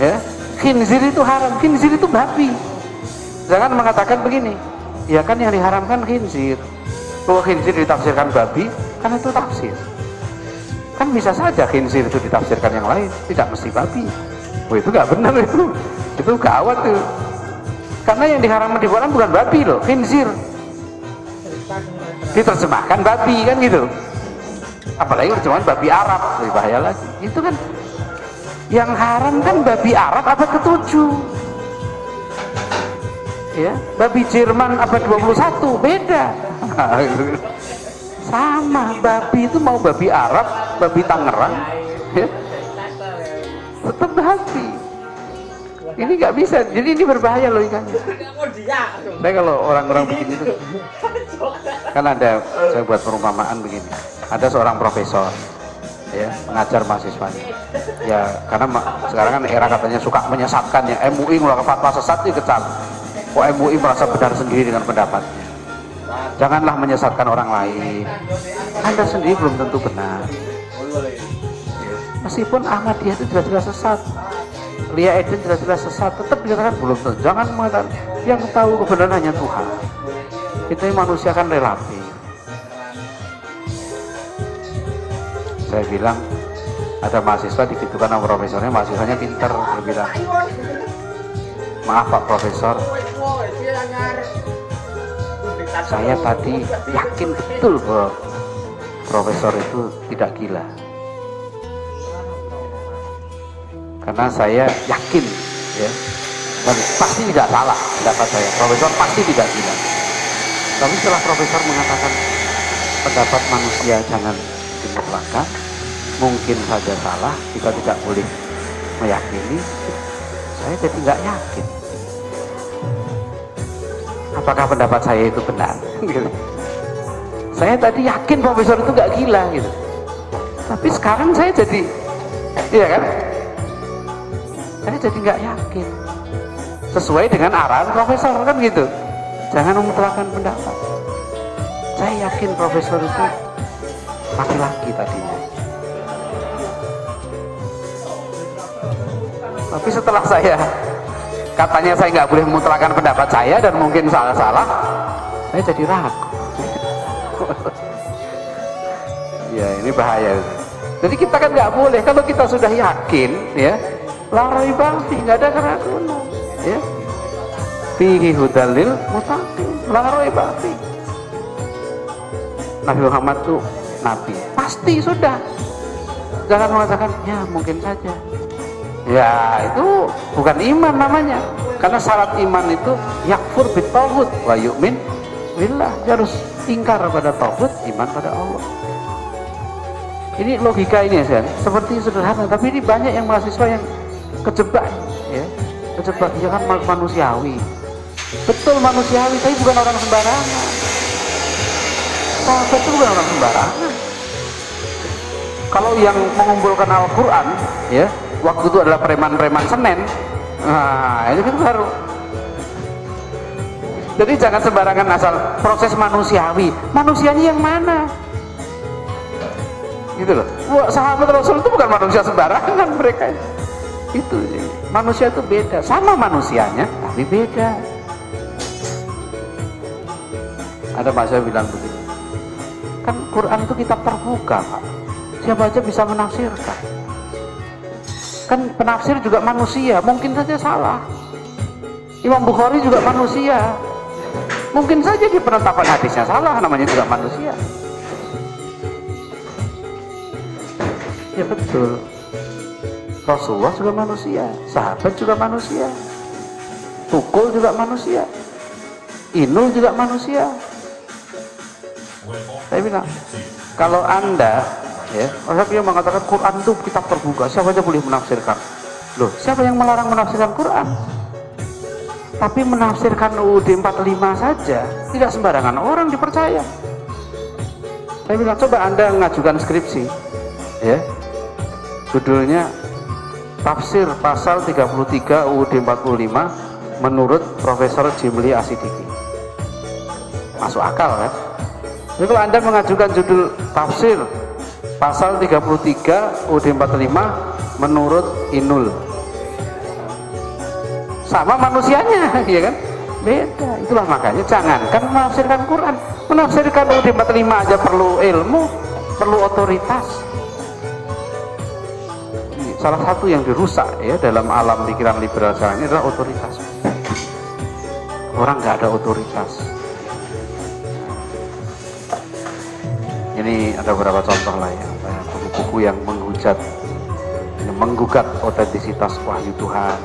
ya. Khinzir itu haram, khinzir itu babi. Jangan mengatakan begini, ya kan yang diharamkan khinzir, kalau khinzir ditafsirkan babi, kan itu tafsir. Kan bisa saja khinzir itu ditafsirkan yang lain, tidak mesti babi. Oh itu nggak benar itu gawat tuh. Karena yang diharamkan di Quran bukan babi loh, khinzir. Diterjemahkan babi kan gitu. Apalagi terjemahan babi Arab, lebih bahaya lagi. Itu kan yang haram kan babi Arab abad ke-7. Ya, babi Jerman abad 21 beda. Sama, babi itu mau babi Arab, babi Tangerang, ya, tetap babi. Ini nggak bisa, jadi ini berbahaya logikanya. Saya kalau orang-orang begini tuh, kan ada, saya buat perumpamaan begini. Ada seorang profesor, ya, mengajar mahasiswanya. Ya, karena sekarang kan era katanya suka menyesatkan ya, MUI ngeluarkan fatwa sesat dikecam. Kok MUI merasa benar sendiri dengan pendapatnya? Janganlah menyesatkan orang lain. Anda sendiri belum tentu benar. Meskipun Ahmadiyah itu jelas-jelas sesat, Lia Eden jelas-jelas sesat, tetap dikatakan belum tentu. Jangan mengatakan yang tahu kebenaran hanya Tuhan. Kita manusia kan relatif. Saya bilang ada mahasiswa digitukan sama profesornya, mahasiswanya pinter, dia bilang, maaf Pak Profesor, saya tadi yakin betul bahwa profesor itu tidak gila, karena saya yakin ya, dan pasti tidak salah pendapat saya, profesor pasti tidak gila. Tapi setelah profesor mengatakan pendapat manusia jangan dimutlakkan, mungkin saja salah, kita tidak boleh meyakini, saya jadi nggak yakin. Apakah pendapat saya itu benar? Gitu. Saya tadi yakin profesor itu nggak gila gitu. Tapi sekarang saya jadi, iya kan? Saya jadi nggak yakin. Sesuai dengan arahan profesor kan gitu. Jangan memutlakkan pendapat. Saya yakin profesor itu laki-laki tadinya. Tapi setelah saya katanya saya nggak boleh memutlakkan pendapat saya dan mungkin salah-salah, saya jadi ragu. Ya ini bahaya. Jadi kita kan nggak boleh, kalau kita sudah yakin, ya, la raiba fi, nggak ada keraguan, ya. Fihi hudalil muttaqin, la raiba fi. Nabi Muhammad tuh nabi, pasti sudah. Jangan mengatakan ya mungkin saja. Ya itu bukan iman namanya. Karena syarat iman itu yakfur bit tauhid wa yu'min billah. Harus ingkar pada tauhid, iman pada Allah. Ini logika ini ya, seperti sederhana, tapi ini banyak yang mahasiswa yang kejebak, ya, kejebak. Ya kan manusiawi, betul manusiawi, tapi bukan orang sembarangan. Sahabat itu bukan orang sembarangan. Kalau yang mengumpulkan Al-Quran, ya, waktu itu adalah preman-preman Senen, nah ini kan baru. Jadi jangan sembarangan asal proses manusiawi. Manusianya yang mana? Gitu loh. Wah, sahabat Rasul itu bukan manusia sembarangan mereka. Itu manusia itu beda, sama manusianya tapi beda. Ada mahasiswa bilang begini, kan Quran itu kitab terbuka Pak, siapa aja bisa menafsirkan. Kan penafsir juga manusia, mungkin saja salah. Imam Bukhari juga manusia, mungkin saja di penetapan hadisnya salah, namanya juga manusia. Ya betul, Rasulullah juga manusia, sahabat juga manusia, Tukul juga manusia, Inul juga manusia. Saya bilang, kalau Anda, ya, orang yang mengatakan Quran itu kitab terbuka, siapa aja boleh menafsirkan. Loh, siapa yang melarang menafsirkan Quran? Tapi menafsirkan UUD 45 saja, tidak sembarangan orang dipercaya. Saya bilang, coba Anda mengajukan skripsi, ya, judulnya Tafsir Pasal 33 UUD 45 menurut Profesor Jimli Asidiki. Masuk akal kan? Jadi kalau Anda mengajukan judul Tafsir Pasal 33 UUD 45 menurut Inul, sama manusianya, ya kan? Beda. Itulah makanya jangankan menafsirkan Quran, menafsirkan UUD 45 aja perlu ilmu, perlu otoritas. Salah satu yang dirusak ya dalam alam pikiran liberal sekarang ini adalah otoritas. Orang nggak ada otoritas. Ini ada beberapa contoh lah ya, buku-buku yang menghujat, yang menggugat otentisitas wahyu Tuhan.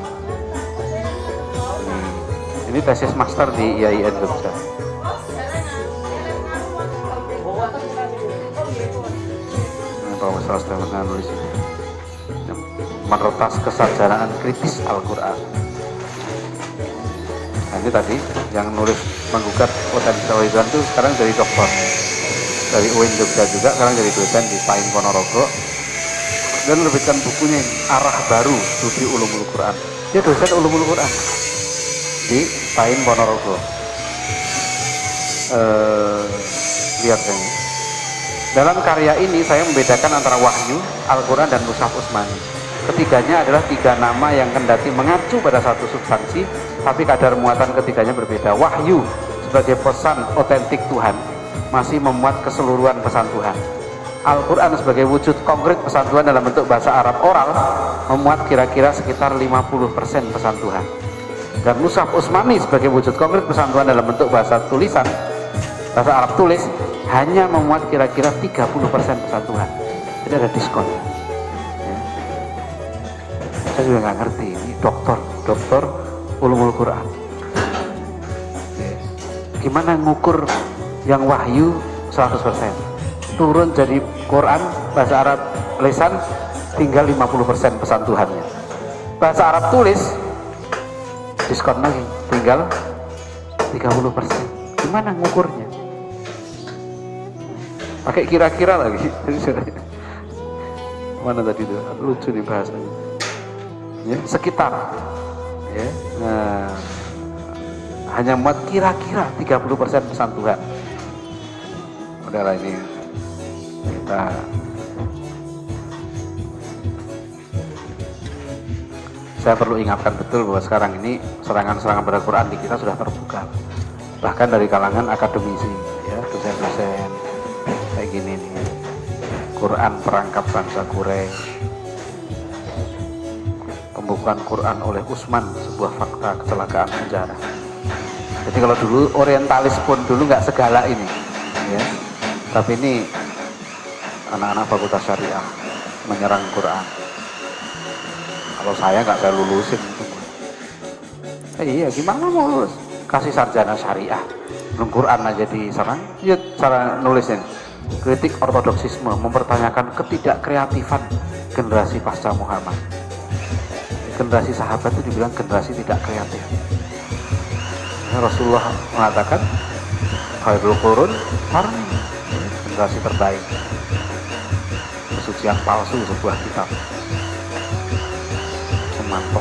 Ini tesis master di IAIN Jogja. Profesor Stefan nulis ini. Meretas kesadaran kritis Al-Quran. Nah, ini tadi yang nulis menggugat otentisitas wahyu Tuhan itu sekarang jadi doktor dari UIN Jogja juga, sekarang jadi dosen di PAIN Ponorogo dan menerbitkan bukunya Arah Baru Studi Ulumul Quran. Dia dosen Ulumul Quran di PAIN Ponorogo. Lihat ini. Dalam karya ini saya membedakan antara wahyu, Al-Quran dan Mushaf Utsmani. Ketiganya adalah tiga nama yang kendati mengacu pada satu substansi, tapi kadar muatan ketiganya berbeda. Wahyu sebagai pesan otentik Tuhan masih memuat keseluruhan pesan Tuhan. Al-Quran sebagai wujud konkret pesan Tuhan dalam bentuk bahasa Arab oral memuat kira-kira sekitar 50% pesan Tuhan. Dan Mushaf Utsmani sebagai wujud konkret pesan Tuhan dalam bentuk bahasa tulisan, bahasa Arab tulis, hanya memuat kira-kira 30% pesan Tuhan. Jadi ada diskon. Saya juga nggak ngerti, ini doktor Ulumul Quran. Gimana ngukur yang wahyu 100%? Turun jadi Quran bahasa Arab lisan tinggal 50% pesan Tuhannya. Bahasa Arab tulis diskon lagi, tinggal 30%. Gimana ngukurnya? Pakai kira-kira lagi. Mana tadi itu? Lucu nih bahasanya. Ya, sekitar. Ya. Nah, hanya muat kira-kira 30% pesan Tuhan. Udahlah ini kita saya perlu ingatkan betul bahwa sekarang ini serangan-serangan pada Quran di kita sudah terbuka, bahkan dari kalangan akademisi, ya, dosen-dosen kayak gini nih, Quran perangkap bangsa Quraisy, pembukaan Quran oleh Utsman sebuah fakta kecelakaan sejarah. Jadi kalau dulu orientalis pun dulu nggak segala ini, ya, tapi ini anak-anak fakultas syariah menyerang Quran. Kalau saya nggak saya lulusin itu. Iya, gimana mau lulus? Kasih sarjana syariah, belum Quran aja diserang. Ya, cara nulisnya kritik ortodoksisme, mempertanyakan ketidakkreatifan generasi pasca Muhammad. Generasi sahabat itu dibilang generasi tidak kreatif. Ya, Rasulullah mengatakan khairul qurun qarni, generasi terbaik. Kesucian palsu sebuah kitab. Sumanto.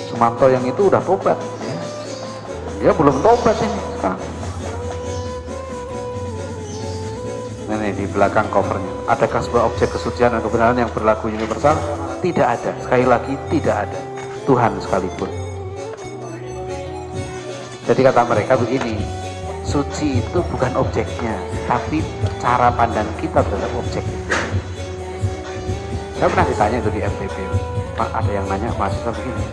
Sumanto yang itu udah tobat, ya. Dia belum tobat ini sekarang. Ini di belakang covernya. Adakah sebuah objek kesucian dan kebenaran yang berlaku universal? Tidak ada. Sekali lagi tidak ada. Tuhan sekalipun. Jadi kata mereka begini, suci itu bukan objeknya, tapi cara pandang kita terhadap objek itu. Saya pernah ditanya itu di FTP, Pak, ada yang nanya mahasiswa begini,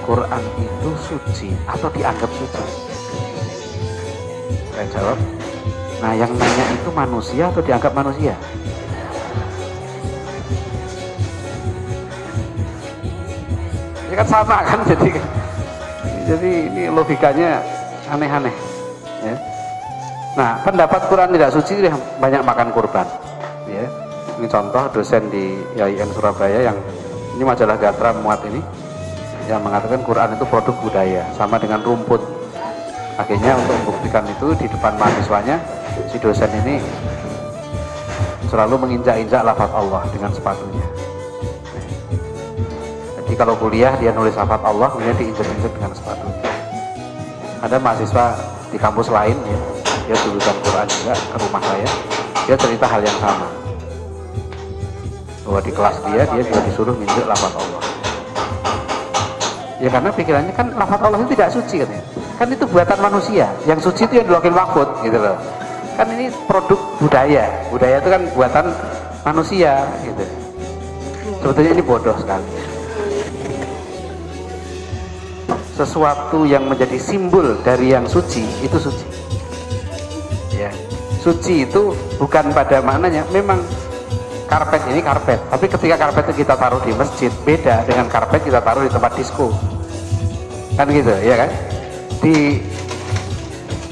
Quran itu suci atau dianggap suci? Saya jawab, nah yang nanya itu manusia atau dianggap manusia? Ini kan sama kan, jadi ini logikanya aneh-aneh, ya. Nah, pendapat Quran tidak suci dia banyak makan kurban, ya. Ini contoh dosen di IAIN Surabaya yang ini majalah Gatra muat ini, yang mengatakan Quran itu produk budaya sama dengan rumput. Akhirnya untuk membuktikan itu di depan mahasiswanya, si dosen ini selalu menginjak-injak lafaz Allah dengan sepatunya. Jadi kalau kuliah dia nulis lafaz Allah, kemudian diinjak-injak dengan sepatunya. Ada mahasiswa di kampus lain, ya, dia lulusan Quran juga ke rumah saya, dia cerita hal yang sama, bahwa di kelas dia juga disuruh minjek lafaz Allah. Ya karena pikirannya kan lafaz Allah itu tidak suci katanya. Kan itu buatan manusia, yang suci itu yang di Lauhul Mahfuz gitu loh. Kan ini produk budaya, budaya itu kan buatan manusia gitu. Sebetulnya ini bodoh sekali. Sesuatu yang menjadi simbol dari yang suci itu suci. Ya, suci itu bukan pada maknanya memang karpet ini karpet, tapi ketika karpet itu kita taruh di masjid beda dengan karpet kita taruh di tempat disko, kan gitu ya kan. Di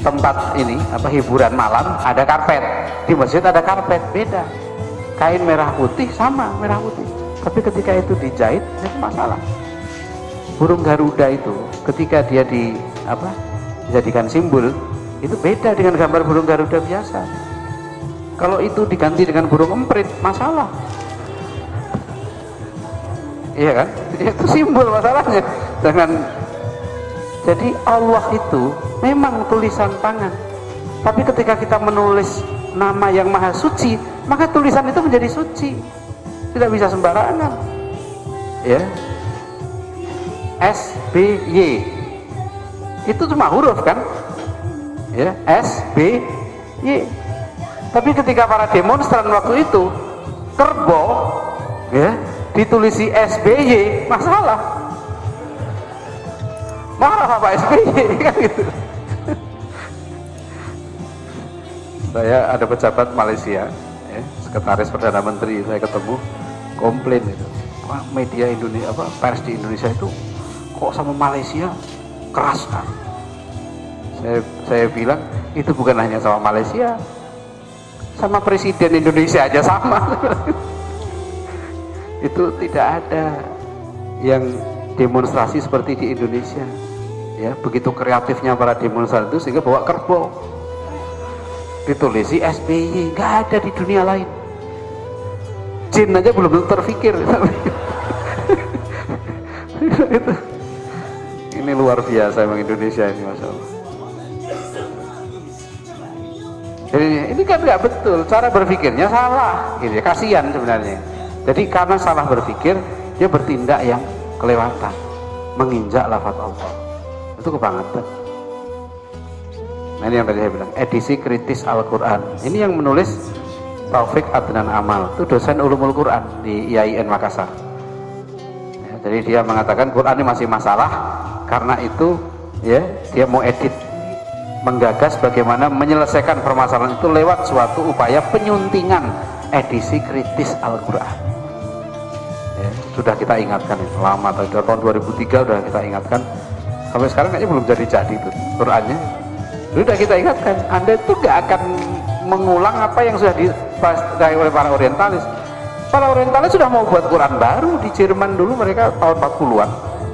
tempat ini apa hiburan malam ada karpet, di masjid ada karpet, beda. Kain merah putih sama merah putih, tapi ketika itu dijahit itu masalah. Burung Garuda itu ketika dia dijadikan simbol itu beda dengan gambar burung Garuda biasa. Kalau itu diganti dengan burung emprit, masalah. Iya kan? Itu simbol masalahnya. Jadi Allah itu memang tulisan tangan. Tapi ketika kita menulis nama yang maha suci, maka tulisan itu menjadi suci. Tidak bisa sembarangan. Ya. SBY. Itu cuma huruf kan? Ya, SBY. Tapi ketika para demonstran waktu itu kerbau, ya, ditulisi SBY, masalah. Marah Pak SBY kan gitu. Saya ada pejabat Malaysia, ya, sekretaris Perdana Menteri, saya ketemu, komplain itu. media Indonesia, pers di Indonesia itu kok sama Malaysia keras kan? Saya bilang itu bukan hanya sama Malaysia, sama presiden Indonesia aja sama. Itu tidak ada yang demonstrasi seperti di Indonesia. Ya, begitu kreatifnya para demonstran itu sehingga bawa kerbau, ditulisi SBY, nggak ada di dunia lain. Jin aja belum terfikir. Itu. Ini luar biasa emang Indonesia ini, Masya Allah. Jadi ini kan nggak betul, cara berpikirnya salah, gitu ya, kasihan sebenarnya. Jadi karena salah berpikir, dia bertindak yang kelewatan, menginjak lafaz Allah. Itu kebangetan. Nah ini yang tadi saya bilang, edisi kritis Al-Quran. Ini yang menulis Taufik Adnan Amal, itu dosen Ulumul Quran di IAIN Makassar. Ya, jadi dia mengatakan Quran ini masih masalah, karena itu ya dia mau edit, menggagas bagaimana menyelesaikan permasalahan itu lewat suatu upaya penyuntingan edisi kritis Al-Quran. Ya, sudah kita ingatkan itu lama, tahun 2003 sudah kita ingatkan, sampai sekarang kayaknya belum jadi itu Qurannya. Sudah kita ingatkan, Anda itu gak akan mengulang apa yang sudah dibahas oleh para orientalis. Para orientalis sudah mau buat Quran baru di Jerman dulu, mereka tahun 40-an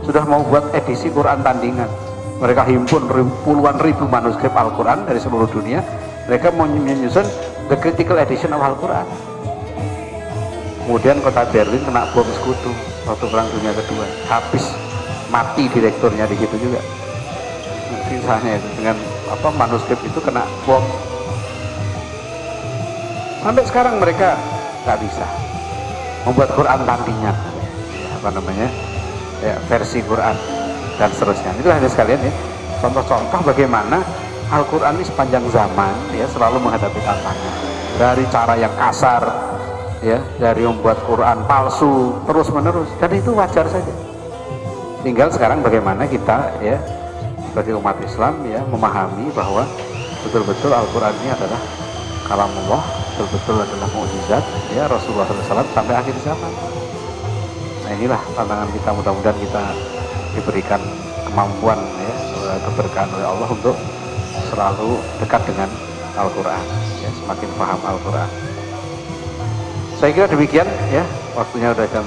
sudah mau buat edisi Quran tandingan. Mereka himpun puluhan ribu manuskrip Al-Quran dari seluruh dunia. Mereka mau menyusun the critical edition of Al-Quran. Kemudian kota Berlin kena bom sekutu waktu Perang Dunia Kedua, habis, mati direkturnya di situ juga. Sisanya itu dengan manuskrip itu kena bom. Sampai sekarang mereka nggak bisa membuat Quran tandingan, versi Quran dan seterusnya. Itulah hanya sekalian ya, contoh-contoh bagaimana Al-Quran ini sepanjang zaman ya selalu menghadapi tantangan, dari cara yang kasar ya, dari membuat Quran palsu terus menerus, dan itu wajar saja. Tinggal sekarang bagaimana kita ya sebagai umat Islam ya memahami bahwa betul-betul Al-Quran ini adalah kalamullah, betul-betul adalah mukjizat ya Rasulullah SAW sampai akhir zaman. Nah inilah tantangan kita, mudah-mudahan kita diberikan kemampuan ya, keberkahan oleh Allah untuk selalu dekat dengan Al-Quran ya, semakin paham Al-Quran. Saya kira demikian ya, waktunya udah jam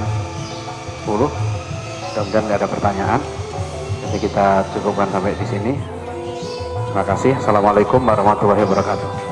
10, mudah-mudahan nggak ada pertanyaan, jadi kita cukupkan sampai di sini. Terima kasih. Assalamualaikum warahmatullahi wabarakatuh.